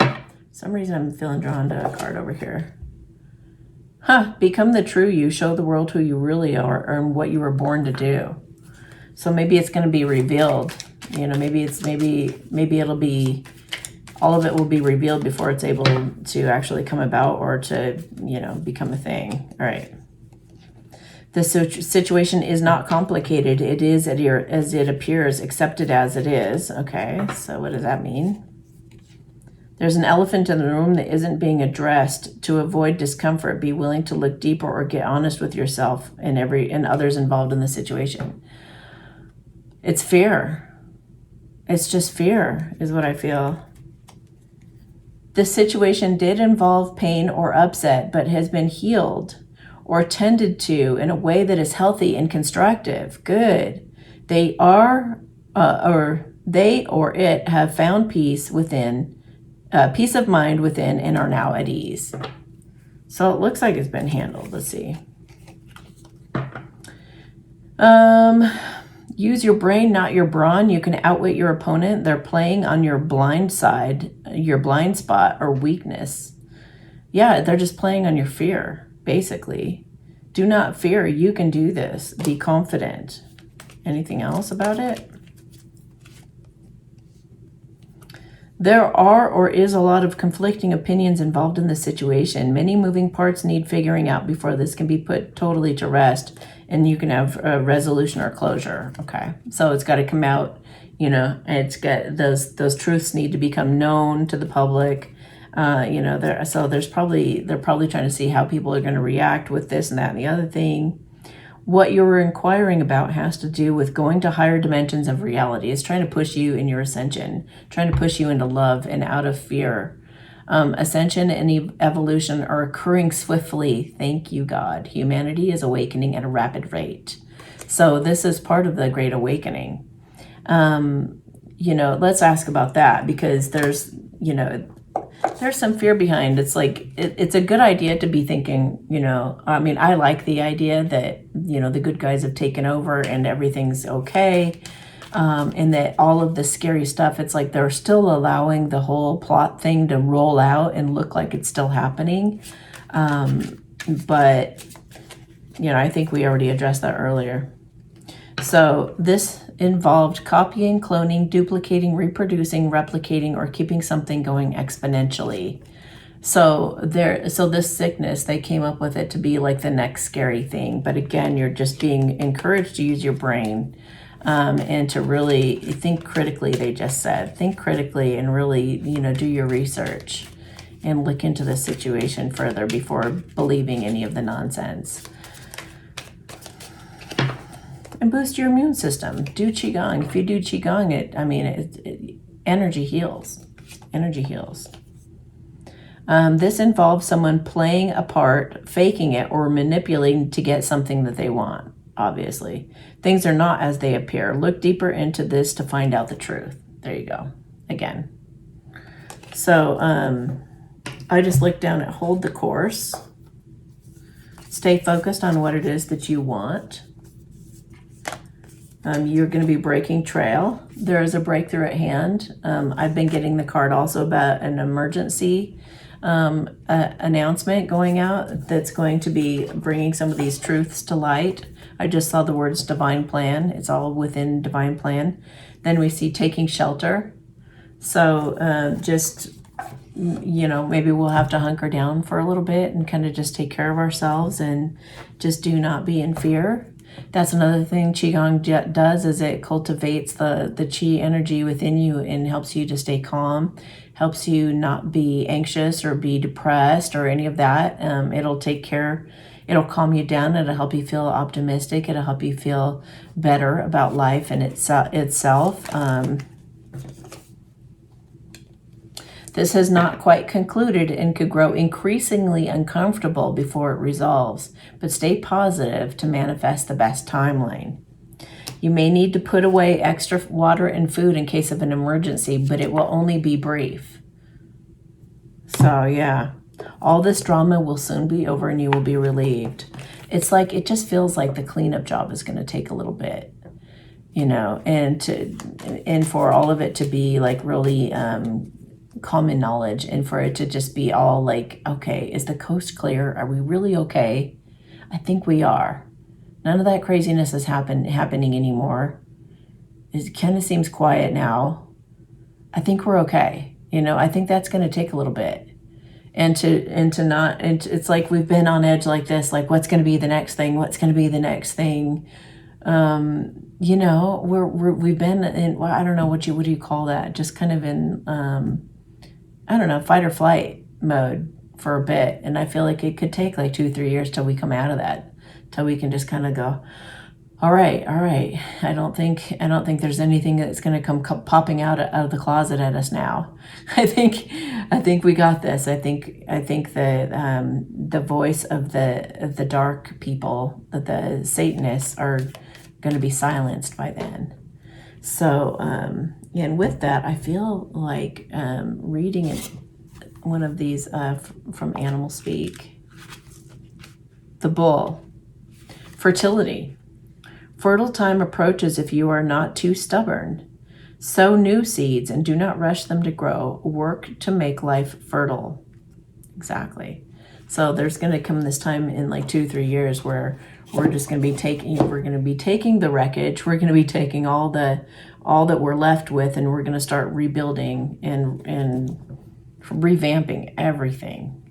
For some reason I'm feeling drawn to a card over here. Become the true you. Show the world who you really are and what you were born to do. So maybe it's going to be revealed. You know, maybe it'll be, all of it will be revealed before it's able to actually come about or to, you know, become a thing. All right. The situation is not complicated. It is as it appears, accept it as it is. Okay, so what does that mean? There's an elephant in the room that isn't being addressed. To avoid discomfort, be willing to look deeper or get honest with yourself and others involved in the situation. It's fear. It's just fear is what I feel. This situation did involve pain or upset, but has been healed or tended to in a way that is healthy and constructive. Good. They or it have found peace within, peace of mind within, and are now at ease. So it looks like it's been handled. Let's see. Use your brain, not your brawn. You can outwit your opponent. They're playing on your blind side, your blind spot or weakness. Yeah, they're just playing on your fear, basically. Do not fear. You can do this. Be confident. Anything else about it? There are or is a lot of conflicting opinions involved in the situation. Many moving parts need figuring out before this can be put totally to rest and you can have a resolution or closure. Okay, so it's got to come out, you know, it's got those truths need to become known to the public. You know, they're probably trying to see how people are going to react with this and that and the other thing. What you're inquiring about has to do with going to higher dimensions of reality. It's trying to push you in your ascension, trying to push you into love and out of fear. Ascension and evolution are occurring swiftly. Thank you, God. Humanity is awakening at a rapid rate. So this is part of the Great Awakening. You know, let's ask about that because there's some fear behind. It's like, it's a good idea to be thinking, you know, I mean, I like the idea that, you know, the good guys have taken over and everything's okay. And that all of the scary stuff, it's like they're still allowing the whole plot thing to roll out and look like it's still happening. But, you know, I think we already addressed that earlier. So this involved copying, cloning, duplicating, reproducing, replicating, or keeping something going exponentially. So this sickness, they came up with it to be like the next scary thing. But again, you're just being encouraged to use your brain and to really think critically. They just said, think critically and really, you know, do your research and look into the situation further before believing any of the nonsense. And boost your immune system. Do Qigong. If you do Qigong, energy heals. Energy heals. This involves someone playing a part, faking it, or manipulating to get something that they want, obviously. Things are not as they appear. Look deeper into this to find out the truth. There you go. Again. So I just looked down at hold the course. Stay focused on what it is that you want. You're going to be breaking trail. There is a breakthrough at hand. I've been getting the card also about an emergency announcement going out that's going to be bringing some of these truths to light. I just saw the words divine plan. It's all within divine plan. Then we see taking shelter. So just, you know, maybe we'll have to hunker down for a little bit and kind of just take care of ourselves and just do not be in fear. That's another thing Qigong does, is it cultivates the Qi energy within you and helps you to stay calm, helps you not be anxious or be depressed or any of that. It'll calm you down, it'll help you feel optimistic, it'll help you feel better about life and itself. This has not quite concluded and could grow increasingly uncomfortable before it resolves, but stay positive to manifest the best timeline. You may need to put away extra water and food in case of an emergency, but it will only be brief. So yeah, all this drama will soon be over and you will be relieved. It's like, it just feels like the cleanup job is going to take a little bit, and for all of it to be like really common knowledge, and for it to just be all like, okay, is the coast clear? Are we really okay? I think we are. None of that craziness is happening anymore. It kind of seems quiet now. I think we're okay. I think that's going to take a little bit. It's like we've been on edge like this, like what's going to be the next thing? What's going to be the next thing? We've been in, well, I don't know what do you call that? Just kind of in, I don't know, fight or flight mode for a bit. And I feel like it could take like 2-3 years till we come out of that, till we can just kind of go, all right. I don't think there's anything that's going to come popping out of the closet at us now. I think we got this. I think that the voice of the dark people, the Satanists, are going to be silenced by then. So, and with that, I feel like reading one of these from Animal Speak. The bull. Fertility. Fertile time approaches if you are not too stubborn. Sow new seeds and do not rush them to grow. Work to make life fertile. Exactly. So there's going to come this time in like 2-3 years where we're just going to be taking the wreckage. We're going to be taking all that we're left with, and we're going to start rebuilding and revamping everything.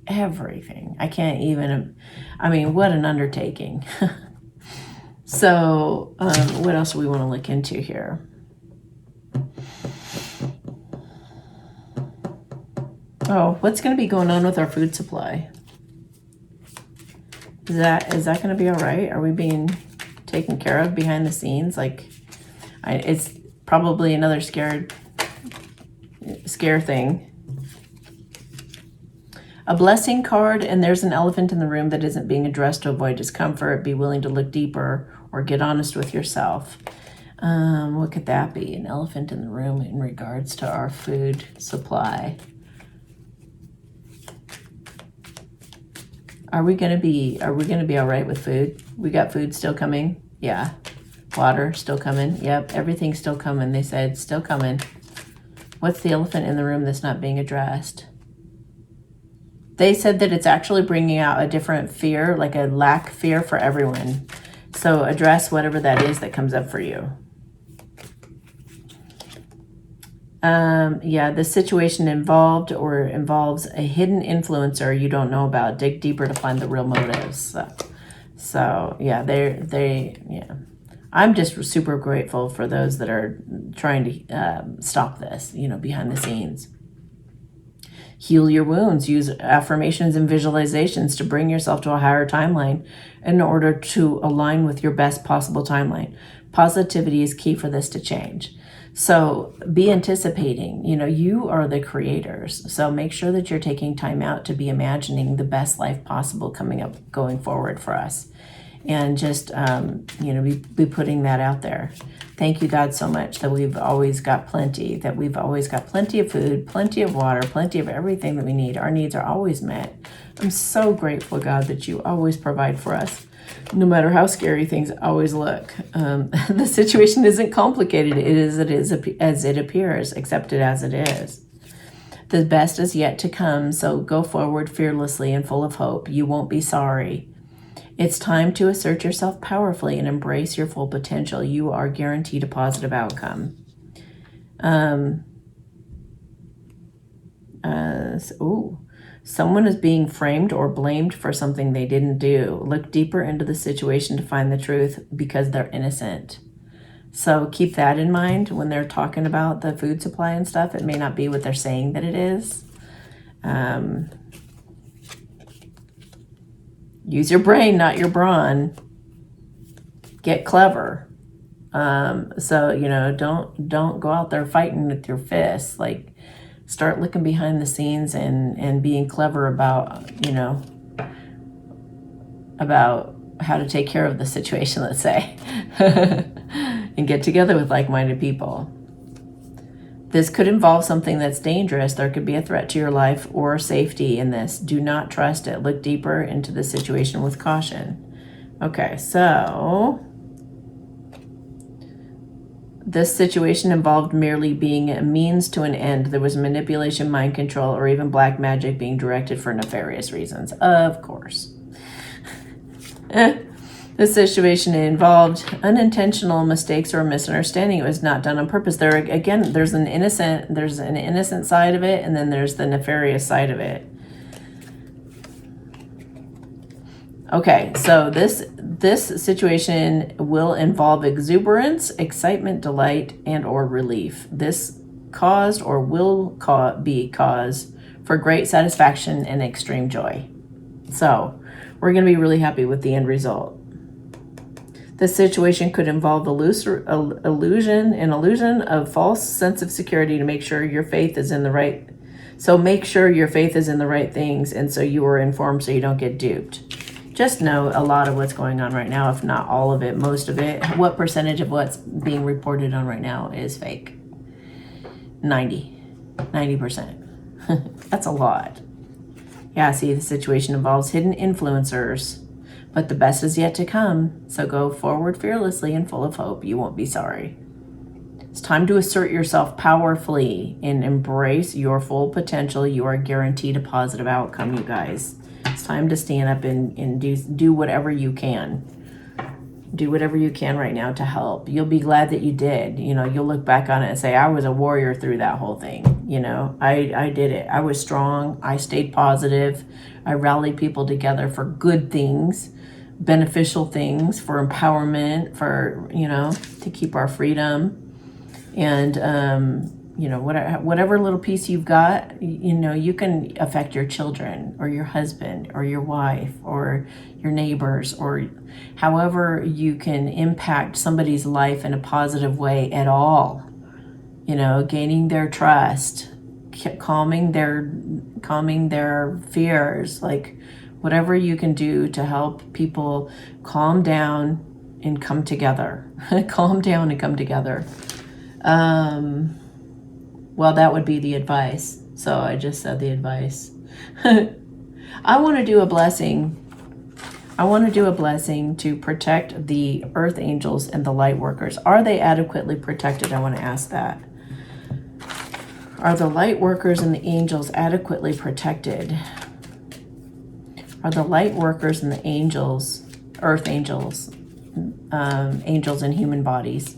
I can't even, what an undertaking. So, what else do we want to look into here? Oh, what's going to be going on with our food supply? Is that going to be all right? Are we being taken care of behind the scenes? Like, it's probably another scare thing. A blessing card, and there's an elephant in the room that isn't being addressed to avoid discomfort. Be willing to look deeper or get honest with yourself. What could that be? An elephant in the room in regards to our food supply. Are we gonna be all right with food? We got food still coming? Yeah. Water still coming? Yep. Everything's still coming. They said still coming. What's the elephant in the room that's not being addressed? They said that it's actually bringing out a different fear, like a lack fear for everyone. So address whatever that is that comes up for you. The situation involves a hidden influencer you don't know about. Dig deeper to find the real motives. So yeah. I'm just super grateful for those that are trying to stop this, behind the scenes. Heal your wounds. Use affirmations and visualizations to bring yourself to a higher timeline in order to align with your best possible timeline. Positivity is key for this to change. So be anticipating. You are the creators. So make sure that you're taking time out to be imagining the best life possible going forward for us. And just, be putting that out there. Thank you, God, so much that we've always got plenty, of food, plenty of water, plenty of everything that we need. Our needs are always met. I'm so grateful, God, that you always provide for us, no matter how scary things always look. The situation isn't complicated. It is as it appears. Accept it as it is. The best is yet to come, so go forward fearlessly and full of hope. You won't be sorry. It's time to assert yourself powerfully and embrace your full potential. You are guaranteed a positive outcome. Someone is being framed or blamed for something they didn't do. Look deeper into the situation to find the truth because they're innocent. So keep that in mind when they're talking about the food supply and stuff. It may not be what they're saying that it is. Use your brain, not your brawn. Get clever. Don't go out there fighting with your fists. Like, start looking behind the scenes and being clever about how to take care of the situation, let's say, and get together with like-minded people. This could involve something that's dangerous. There could be a threat to your life or safety in this. Do not trust it. Look deeper into the situation with caution. Okay, so this situation involved merely being a means to an end. There was manipulation, mind control, or even black magic being directed for nefarious reasons. Of course. This situation involved unintentional mistakes or misunderstanding. It was not done on purpose. There again, there's an innocent side of it, and then there's the nefarious side of it. Okay, so this situation will involve exuberance, excitement, delight, and or relief. This caused or will be cause for great satisfaction and extreme joy. So we're going to be really happy with the end result. The situation could involve illusion of false sense of security to make sure your faith is in the right. So make sure your faith is in the right things, and so you are informed so you don't get duped. Just know a lot of what's going on right now, if not all of it, most of it. What percentage of what's being reported on right now is fake? 90%. That's a lot. Yeah, see, the situation involves hidden influencers. But the best is yet to come, so go forward fearlessly and full of hope. You won't be sorry. It's time to assert yourself powerfully and embrace your full potential. You are guaranteed a positive outcome, you guys. It's time to stand up and do whatever you can. Do whatever you can right now to help. You'll be glad that you did. You know, you'll look back on it and say, I was a warrior through that whole thing. You know, I did it. I was strong. I stayed positive. I rallied people together for good things, beneficial things, for empowerment, for, you know, to keep our freedom. And, you know, whatever little piece you've got, you know, you can affect your children or your husband or your wife or your neighbors, or however you can impact somebody's life in a positive way at all. You know, gaining their trust, calming their fears, like whatever you can do to help people calm down and come together. Calm down and come together. Well, that would be the advice. So I just said the advice. I want to do a blessing. I want to do a blessing to protect the earth angels and the light workers. Are they adequately protected? I want to ask that. Are the light workers and the angels adequately protected? Are the light workers and the angels, earth angels, angels in human bodies,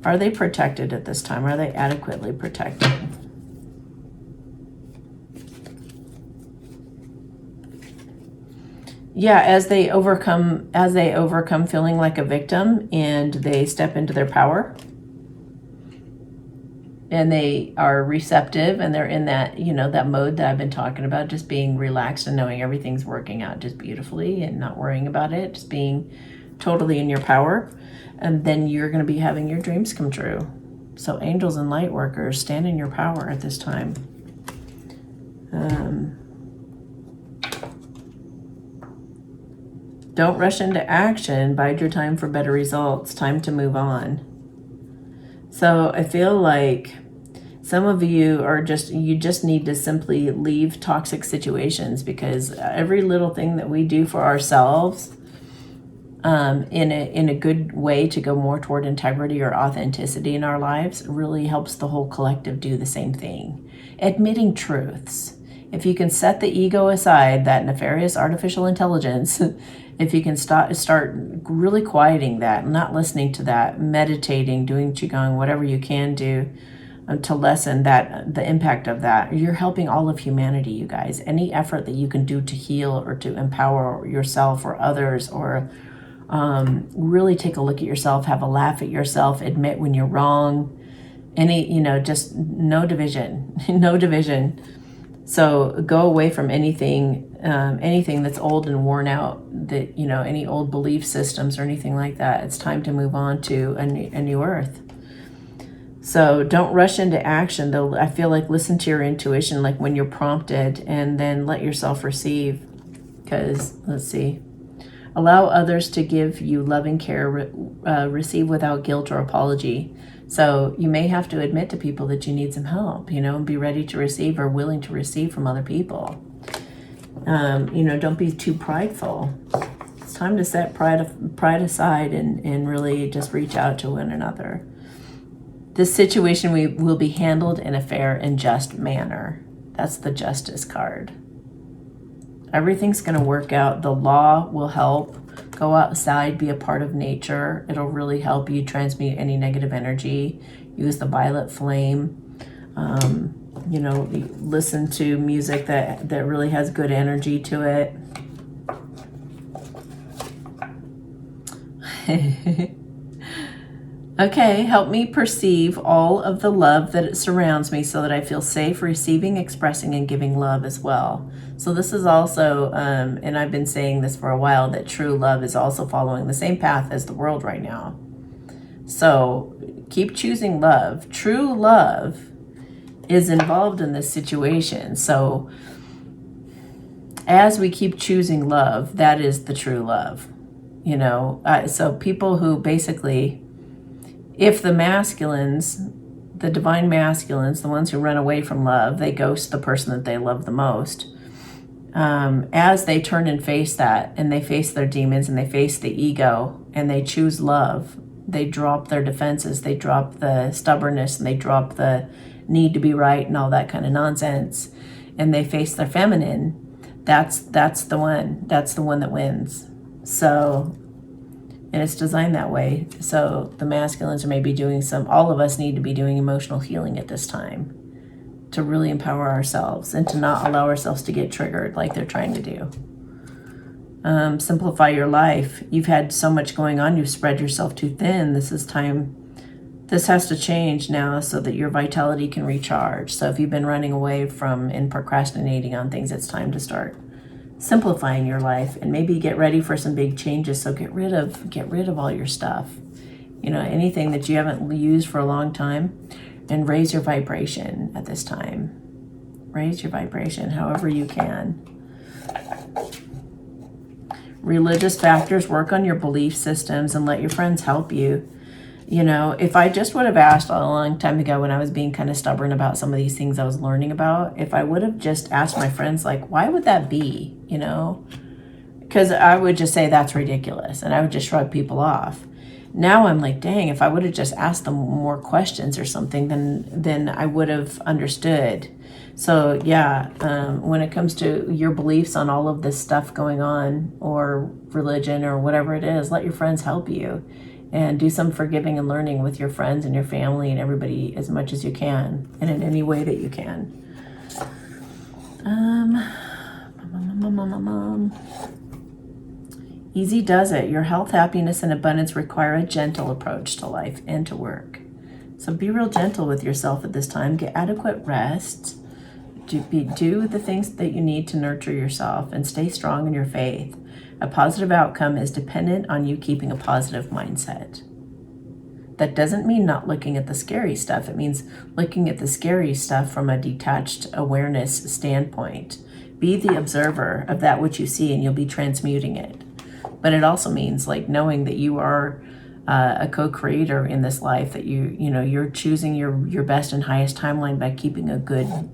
are they protected at this time? Are they adequately protected? Yeah, as they overcome feeling like a victim and they step into their power and they are receptive and they're in that, you know, that mode that I've been talking about, just being relaxed and knowing everything's working out just beautifully and not worrying about it, just being totally in your power. And then you're going to be having your dreams come true. So angels and light workers, stand in your power at this time. Don't rush into action. Bide your time for better results. Time to move on. So I feel like some of you are you just need to simply leave toxic situations, because every little thing that we do for ourselves in a good way to go more toward integrity or authenticity in our lives really helps the whole collective do the same thing. Admitting truths. If you can set the ego aside, that nefarious artificial intelligence, if you can start really quieting that, not listening to that, meditating, doing qigong, whatever you can do to lessen the impact of that, you're helping all of humanity, you guys. Any effort that you can do to heal or to empower yourself or others, or really take a look at yourself, have a laugh at yourself, admit when you're wrong. Just no division, no division. So go away from anything that's old and worn out, that, any old belief systems or anything like that. It's time to move on to a new earth. So don't rush into action, though. I feel like listen to your intuition, like when you're prompted, and then let yourself receive. Because, let's see. Allow others to give you loving care. Receive without guilt or apology. So you may have to admit to people that you need some help, and be ready to receive or willing to receive from other people. Don't be too prideful. It's time to set pride aside and really just reach out to one another. This situation will be handled in a fair and just manner. That's the Justice card. Everything's going to work out. The law will help. Go outside, be a part of nature. It'll really help you transmute any negative energy. Use the violet flame. Listen to music that really has good energy to it. Okay, help me perceive all of the love that surrounds me so that I feel safe receiving, expressing, and giving love as well. So this is also, and I've been saying this for a while, that true love is also following the same path as the world right now. So keep choosing love. True love is involved in this situation. So as we keep choosing love, that is the true love. So people who basically, if the masculines, the divine masculines, the ones who run away from love, they ghost the person that they love the most. As they turn and face that, and they face their demons, and they face the ego, and they choose love, they drop their defenses, they drop the stubbornness, and they drop the need to be right and all that kind of nonsense, and they face their feminine. That's the one that wins. So, and it's designed that way. So the masculines are maybe doing all of us need to be doing emotional healing at this time to really empower ourselves and to not allow ourselves to get triggered like they're trying to do. Simplify your life. You've had so much going on. You've spread yourself too thin. This is time. This has to change now so that your vitality can recharge. So if you've been running away from and procrastinating on things, it's time to start simplifying your life and maybe get ready for some big changes. So get rid of all your stuff, anything that you haven't used for a long time, and raise your vibration at this time. Raise your vibration however you can. Religious factors, work on your belief systems and let your friends help you. If I just would have asked a long time ago when I was being kind of stubborn about some of these things I was learning about, if I would have just asked my friends, like, why would that be, Because I would just say that's ridiculous and I would just shrug people off. Now I'm like, dang, if I would have just asked them more questions or something, then I would have understood. So yeah, when it comes to your beliefs on all of this stuff going on, or religion or whatever it is, let your friends help you. And do some forgiving and learning with your friends and your family and everybody as much as you can, and in any way that you can. Easy does it. Your health, happiness, and abundance require a gentle approach to life and to work. So be real gentle with yourself at this time. Get adequate rest. Do the things that you need to nurture yourself and stay strong in your faith. A positive outcome is dependent on you keeping a positive mindset. That doesn't mean not looking at the scary stuff. It means looking at the scary stuff from a detached awareness standpoint. Be the observer of that which you see, and you'll be transmuting it. But it also means knowing that you are a co-creator in this life, that you're choosing your best and highest timeline by keeping a good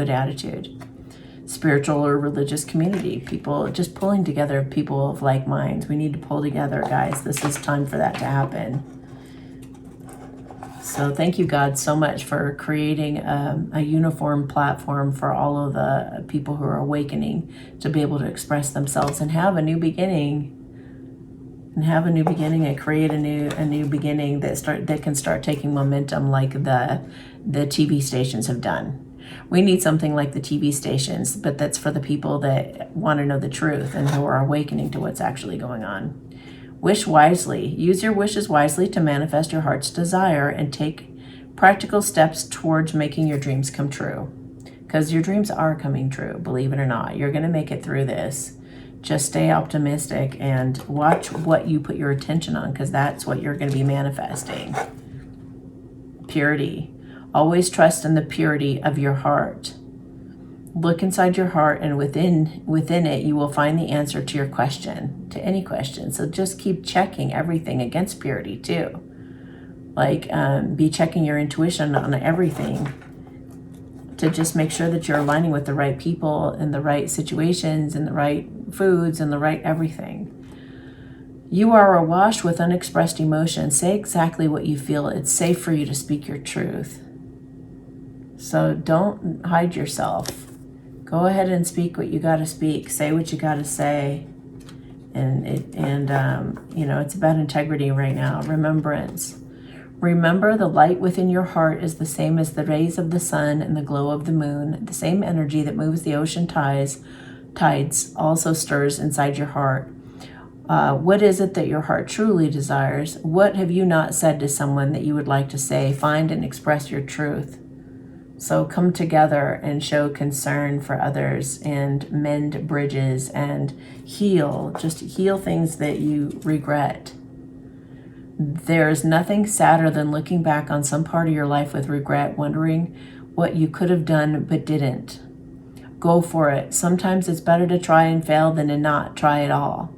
attitude. Spiritual or religious community, people just pulling together, people of like minds. We need to pull together, guys. This is time for that to happen. So thank you, God, so much for creating a uniform platform for all of the people who are awakening to be able to express themselves and have a new beginning. And create a new beginning that can start taking momentum like the TV stations have done. We need something like the TV stations, but that's for the people that want to know the truth and who are awakening to what's actually going on. Wish wisely. Use your wishes wisely to manifest your heart's desire and take practical steps towards making your dreams come true. Because your dreams are coming true, believe it or not. You're going to make it through this. Just stay optimistic and watch what you put your attention on, because that's what you're going to be manifesting. Purity. Always trust in the purity of your heart. Look inside your heart, and within it, you will find the answer to your question, to any question. So just keep checking everything against purity too. Like, be checking your intuition on everything to just make sure that you're aligning with the right people and the right situations and the right foods and the right everything. You are awash with unexpressed emotion. Say exactly what you feel. It's safe for you to speak your truth. So don't hide yourself. Go ahead and speak what you got to speak. Say what you got to say. And it's about integrity right now. Remembrance. Remember, the light within your heart is the same as the rays of the sun and the glow of the moon. The same energy that moves the ocean tides also stirs inside your heart. What is it that your heart truly desires? What have you not said to someone that you would like to say? Find and express your truth. So come together and show concern for others and mend bridges and heal. Just heal things that you regret. There is nothing sadder than looking back on some part of your life with regret, wondering what you could have done but didn't. Go for it. Sometimes it's better to try and fail than to not try at all.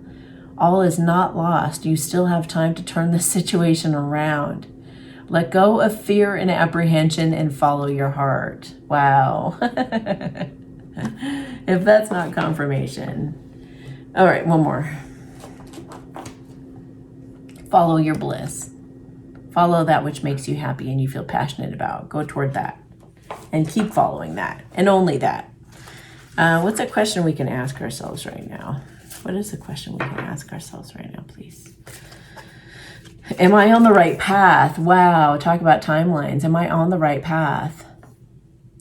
All is not lost. You still have time to turn the situation around. Let go of fear and apprehension and follow your heart. Wow. If that's not confirmation. All right, one more. Follow your bliss. Follow that which makes you happy and you feel passionate about. Go toward that. And keep following that. And only that. What's a question we can ask ourselves right now? What is the question we can ask ourselves right now, please? Am I on the right path? Wow, talk about timelines. Am I on the right path?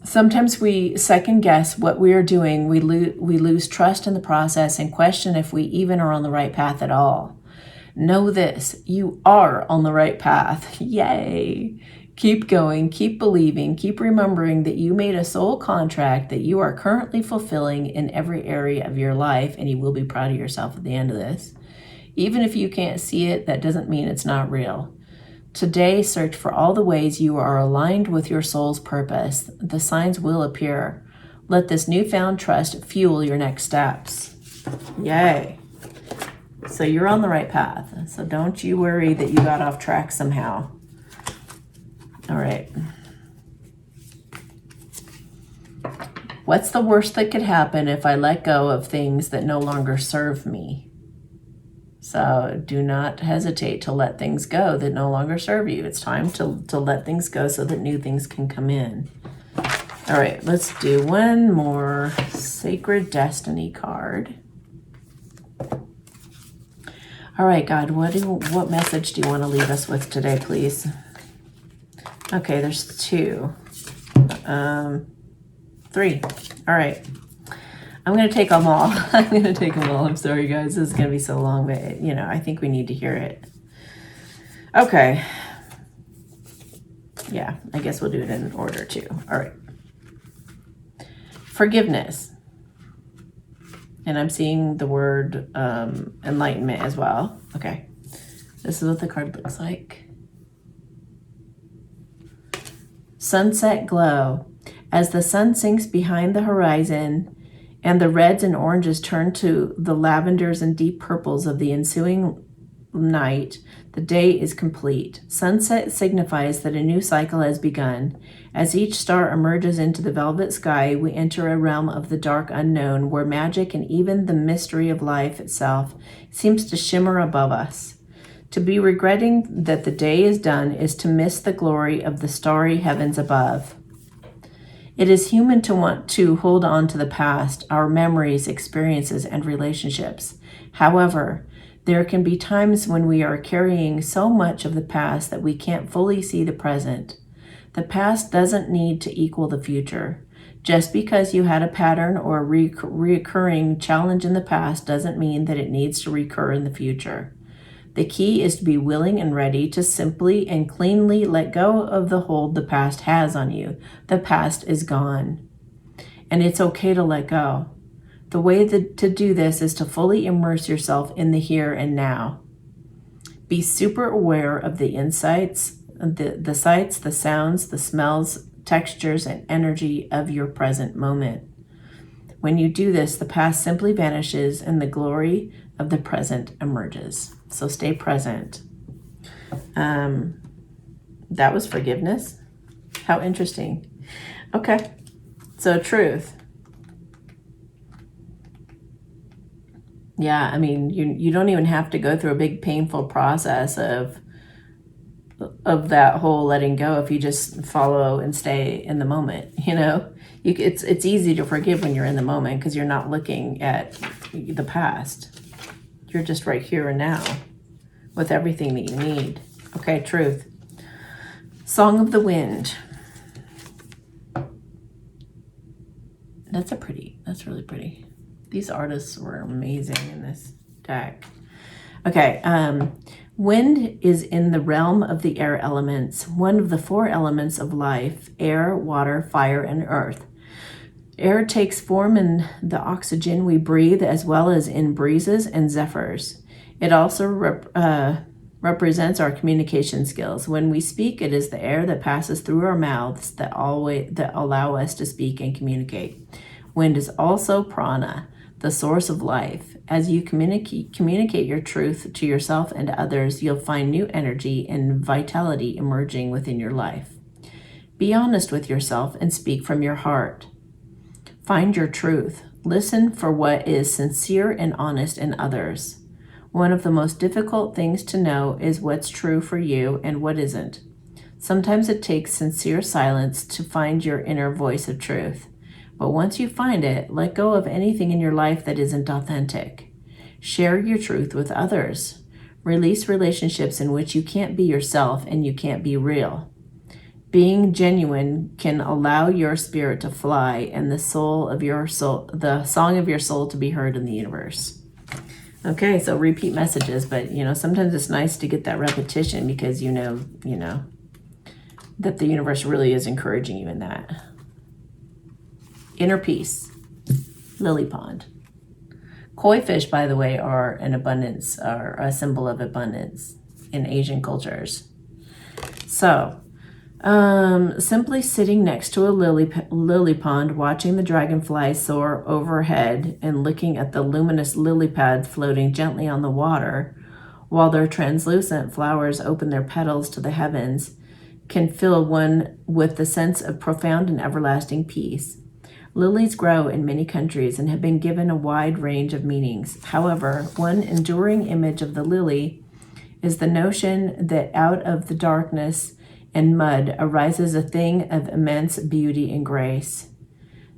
Sometimes we second guess what we are doing. We lose trust in the process and question if we even are on the right path at all. Know this, you are on the right path. Yay. Keep going, keep believing, keep remembering that you made a soul contract that you are currently fulfilling in every area of your life, and you will be proud of yourself at the end of this. Even if you can't see it, that doesn't mean it's not real. Today, search for all the ways you are aligned with your soul's purpose. The signs will appear. Let this newfound trust fuel your next steps. Yay. So you're on the right path. So don't you worry that you got off track somehow. All right. What's the worst that could happen if I let go of things that no longer serve me? So do not hesitate to let things go that no longer serve you. It's time to let things go so that new things can come in. All right, let's do one more Sacred Destiny card. All right, God, what message do you want to leave us with today, please? Okay, there's 2. 3. All right. I'm going to take them all. I'm going to take them all. I'm sorry, guys. This is going to be so long, but, I think we need to hear it. Okay. Yeah, I guess we'll do it in order, too. All right. Forgiveness. And I'm seeing the word enlightenment as well. Okay. This is what the card looks like. Sunset glow. As the sun sinks behind the horizon and the reds and oranges turn to the lavenders and deep purples of the ensuing night, the day is complete. Sunset signifies that a new cycle has begun. As each star emerges into the velvet sky, we enter a realm of the dark unknown where magic and even the mystery of life itself seems to shimmer above us. To be regretting that the day is done is to miss the glory of the starry heavens above. It is human to want to hold on to the past, our memories, experiences, and relationships. However, there can be times when we are carrying so much of the past that we can't fully see the present. The past doesn't need to equal the future. Just because you had a pattern or a recurring challenge in the past doesn't mean that it needs to recur in the future. The key is to be willing and ready to simply and cleanly let go of the hold the past has on you. The past is gone. And it's okay to let go. The way to do this is to fully immerse yourself in the here and now. Be super aware of the insights, the sights, the sounds, the smells, textures, and energy of your present moment. When you do this, the past simply vanishes and the glory of the present emerges. So stay present. That was forgiveness. How interesting. Okay. So truth. Yeah, I mean, you don't even have to go through a big painful process of that whole letting go if you just follow and stay in the moment. It's easy to forgive when you're in the moment because you're not looking at the past. You're just right here and now with everything that you need. Okay, truth. Song of the Wind. That's really pretty. These artists were amazing in this deck. Okay, wind is in the realm of the air elements, one of the 4 elements of life: air, water, fire, and earth. Air takes form in the oxygen we breathe, as well as in breezes and zephyrs. It also represents our communication skills. When we speak, it is the air that passes through our mouths that allow us to speak and communicate. Wind is also prana, the source of life. As you communicate your truth to yourself and others, you'll find new energy and vitality emerging within your life. Be honest with yourself and speak from your heart. Find your truth. Listen for what is sincere and honest in others. One of the most difficult things to know is what's true for you and what isn't. Sometimes it takes sincere silence to find your inner voice of truth. But once you find it, let go of anything in your life that isn't authentic. Share your truth with others. Release relationships in which you can't be yourself and you can't be real. Being genuine can allow your spirit to fly and the song of your soul to be heard in the universe. Okay, so repeat messages, but sometimes it's nice to get that repetition because you know that the universe really is encouraging you in that. Inner peace, lily pond. Koi fish, by the way, are a symbol of abundance in Asian cultures. So, simply sitting next to a lily pond, watching the dragonflies soar overhead and looking at the luminous lily pads floating gently on the water, while their translucent flowers open their petals to the heavens, can fill one with the sense of profound and everlasting peace. Lilies grow in many countries and have been given a wide range of meanings. However, one enduring image of the lily is the notion that out of the darkness and mud arises a thing of immense beauty and grace.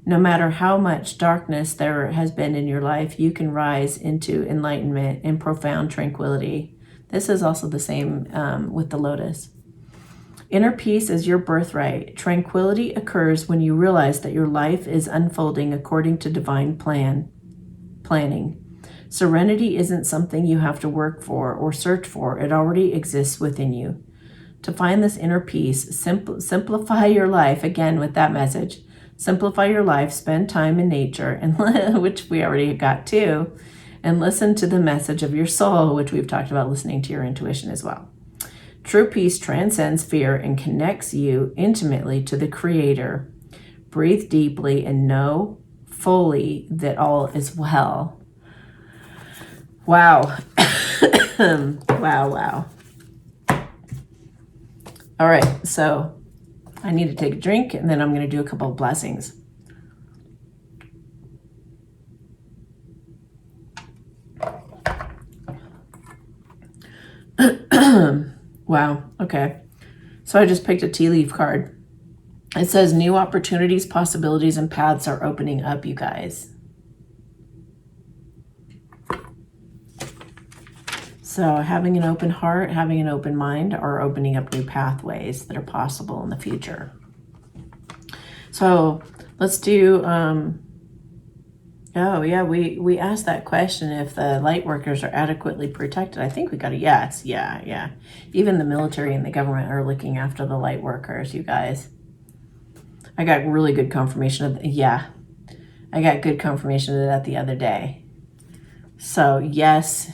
No matter how much darkness there has been in your life, you can rise into enlightenment and profound tranquility. This is also the same with the lotus. Inner peace is your birthright. Tranquility occurs when you realize that your life is unfolding according to divine planning. Serenity isn't something you have to work for or search for. It already exists within you. To find this inner peace, simplify your life. Again, with that message, simplify your life, spend time in nature, and which we already got to, and listen to the message of your soul, which we've talked about listening to your intuition as well. True peace transcends fear and connects you intimately to the Creator. Breathe deeply and know fully that all is well. Wow. Wow. All right, so I need to take a drink and then I'm going to do a couple of blessings. Wow, okay. So I just picked a tea leaf card. It says new opportunities, possibilities, and paths are opening up, you guys. So having an open heart, having an open mind are opening up new pathways that are possible in the future. So let's do, we asked that question if the light workers are adequately protected. I think we got a yes. Yeah. Even the military and the government are looking after the light workers, you guys. I got really good confirmation of I got good confirmation of that the other day. So yes,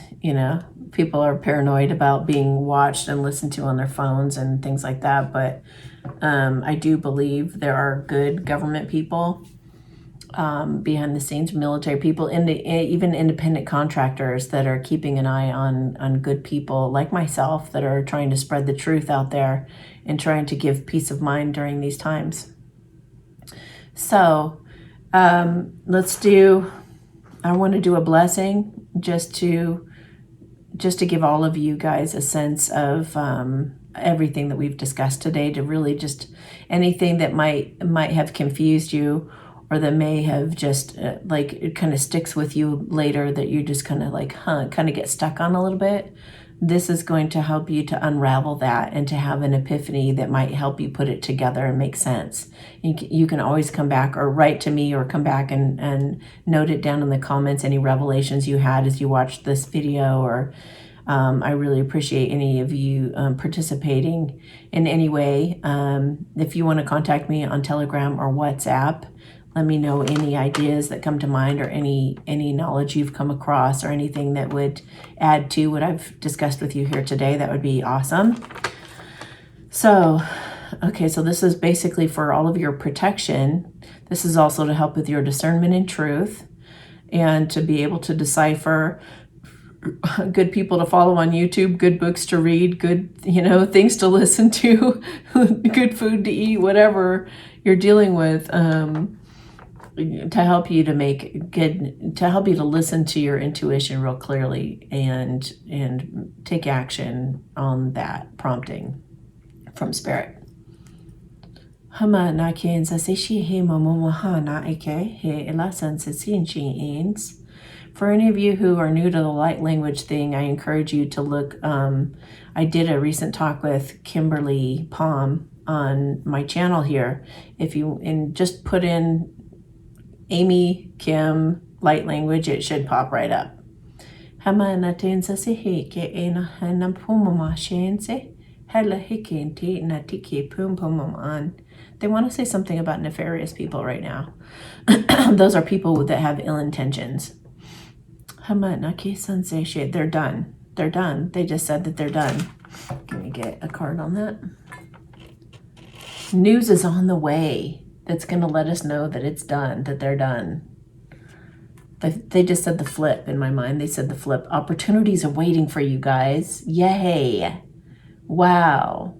people are paranoid about being watched and listened to on their phones and things like that. But I do believe there are good government people behind the scenes, military people, even independent contractors that are keeping an eye on good people like myself that are trying to spread the truth out there and trying to give peace of mind during these times. So I want to do a blessing just to give all of you guys a sense of everything that we've discussed today, to really just anything that might have confused you, or that may have just like it kind of sticks with you later, that you just kind of like kind of get stuck on a little bit. This is going to help you to unravel that and to have an epiphany that might help you put it together and make sense. You can always come back or write to me, or come back and note it down in the comments, any revelations you had as you watched this video. Or I really appreciate any of you participating in any way. If you want to contact me on Telegram or WhatsApp, let me know any ideas that come to mind, or any knowledge you've come across, or anything that would add to what I've discussed with you here today. That would be awesome. So, okay, so this is basically for all of your protection. This is also to help with your discernment and truth, and to be able to decipher good people to follow on YouTube, good books to read, good, things to listen to, good food to eat, whatever you're dealing with. To help you to listen to your intuition real clearly and take action on that prompting from Spirit. For any of you who are new to the light language thing, I encourage you to look. I did a recent talk with Kimberly Palm on my channel here. And just put in Amy Kim light language, it should pop right up. They want to say something about nefarious people right now. Those are people that have ill intentions. They're done. They're done. They just said that they're done. Can we get a card on that? News is on the way. That's going to let us know that it's done, that they're done. They just said the flip in my mind. They said the flip. Opportunities are waiting for you guys. Yay. Wow.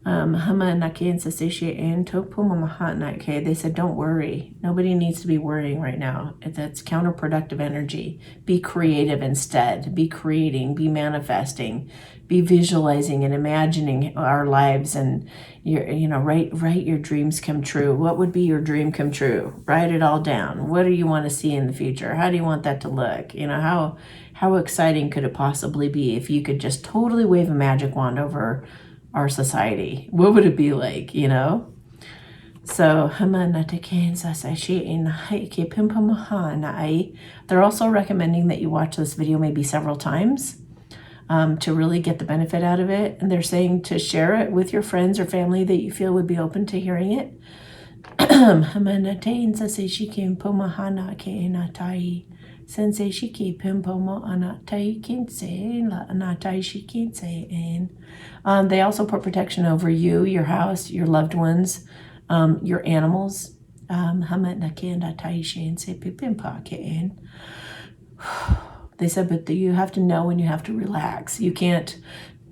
They said don't worry. Nobody needs to be worrying right now. That's counterproductive energy. Be creative instead. Be creating, be manifesting, be visualizing and imagining our lives, and write your dreams come true. What would be your dream come true? Write it all down. What do you want to see in the future? How do you want that to look? How exciting could it possibly be if you could just totally wave a magic wand over our society? What would it be like, So they're also recommending that you watch this video maybe several times to really get the benefit out of it. And they're saying to share it with your friends or family that you feel would be open to hearing it. Sensei shiki pimpomo anatai kinse la anatai shikinse and they also put protection over you, your house, your loved ones, your animals. They said, but you have to know when you have to relax. You can't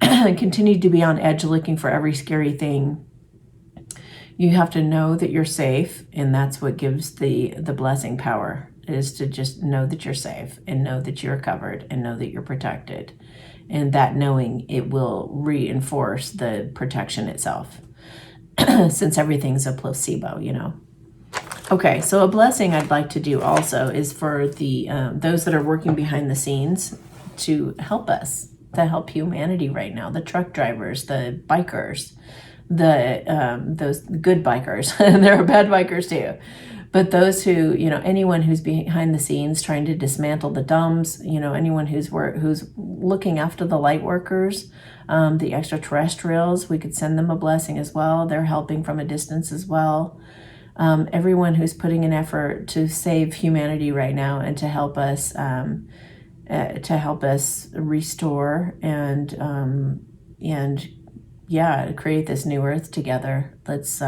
continue to be on edge looking for every scary thing. You have to know that you're safe, and that's what gives the blessing power, is to just know that you're safe and know that you're covered and know that you're protected. And that knowing, it will reinforce the protection itself since everything's a placebo, Okay, so a blessing I'd like to do also is for the those that are working behind the scenes to help us, to help humanity right now, the truck drivers, the bikers, those good bikers, and there are bad bikers too. But those who, anyone who's behind the scenes trying to dismantle the dumbs, anyone who's looking after the light workers, the extraterrestrials, we could send them a blessing as well. They're helping from a distance as well. Everyone who's putting an effort to save humanity right now and to help us restore and create this new earth together. Let's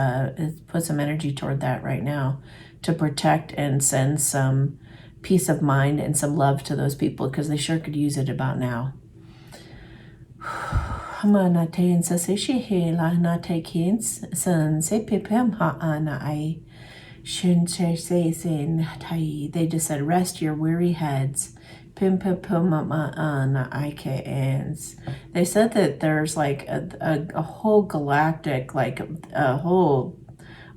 put some energy toward that right now. to protect and send some peace of mind and some love to those people, because they sure could use it about now. They just said, rest your weary heads. They said that there's like a whole galactic, like a whole,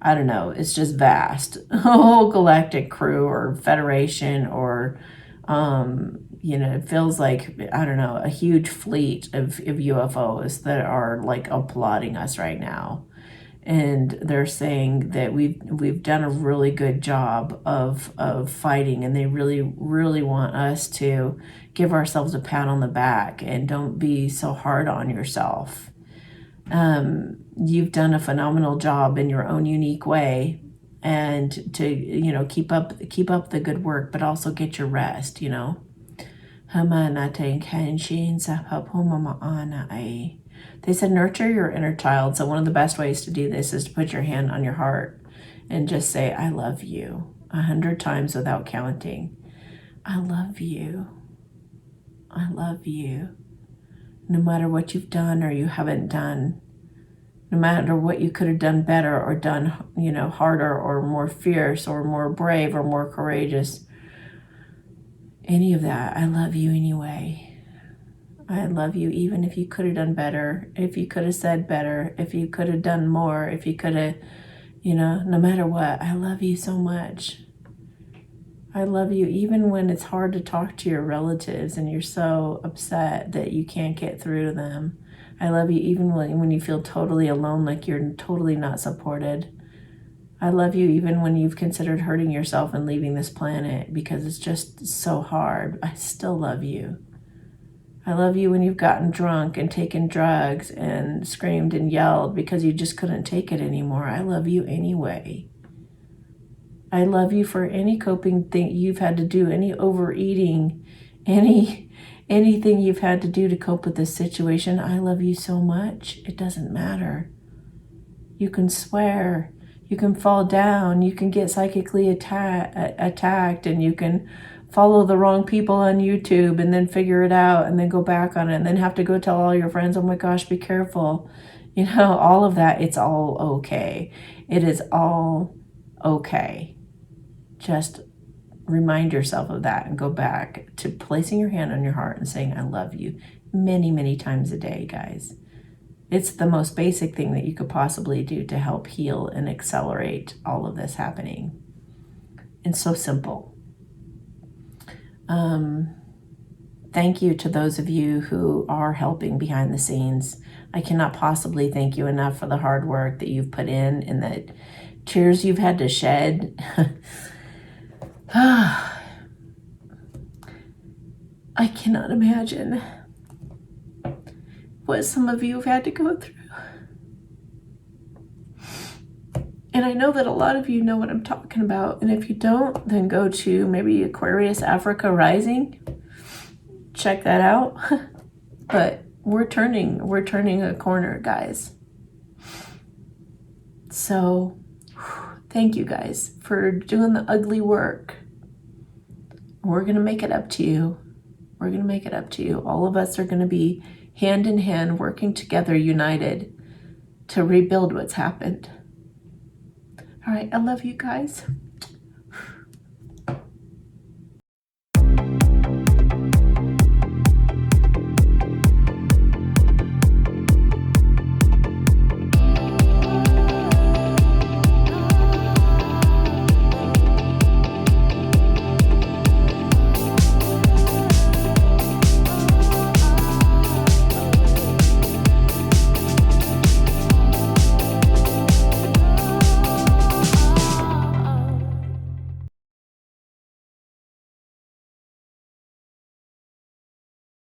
I don't know, it's just vast, a whole galactic crew or federation, or it feels like, I don't know, a huge fleet of UFOs that are like applauding us right now. And they're saying that we've done a really good job of fighting, and they really, really want us to give ourselves a pat on the back and don't be so hard on yourself. You've done a phenomenal job in your own unique way, and to keep up the good work, but also get your rest. They said nurture your inner child. So one of the best ways to do this is to put your hand on your heart and just say, I love you 100 times without counting. I love you. I love you. No matter what you've done or you haven't done, no matter what you could have done better or done, harder or more fierce or more brave or more courageous, any of that, I love you anyway. I love you even if you could have done better, if you could have said better, if you could have done more, if you could have, no matter what, I love you so much. I love you even when it's hard to talk to your relatives and you're so upset that you can't get through to them. I love you even when you feel totally alone, like you're totally not supported. I love you even when you've considered hurting yourself and leaving this planet because it's just so hard. I still love you. I love you when you've gotten drunk and taken drugs and screamed and yelled because you just couldn't take it anymore. I love you anyway. I love you for any coping thing you've had to do, any overeating, anything you've had to do to cope with this situation. I love you so much. It doesn't matter. You can swear, you can fall down, you can get psychically attacked, and you can follow the wrong people on YouTube and then figure it out and then go back on it and then have to go tell all your friends, oh my gosh, be careful. All of that, it's all okay. It is all okay. Just remind yourself of that and go back to placing your hand on your heart and saying, I love you many, many times a day, guys. It's the most basic thing that you could possibly do to help heal and accelerate all of this happening. And so simple. Thank you to those of you who are helping behind the scenes. I cannot possibly thank you enough for the hard work that you've put in and the tears you've had to shed. I cannot imagine what some of you have had to go through. And I know that a lot of you know what I'm talking about. And if you don't, then go to maybe Aquarius Africa Rising. Check that out. But we're turning a corner, guys. So thank you guys for doing the ugly work. We're going to make it up to you. We're going to make it up to you. All of us are going to be hand in hand, working together, united to rebuild what's happened. All right, I love you guys.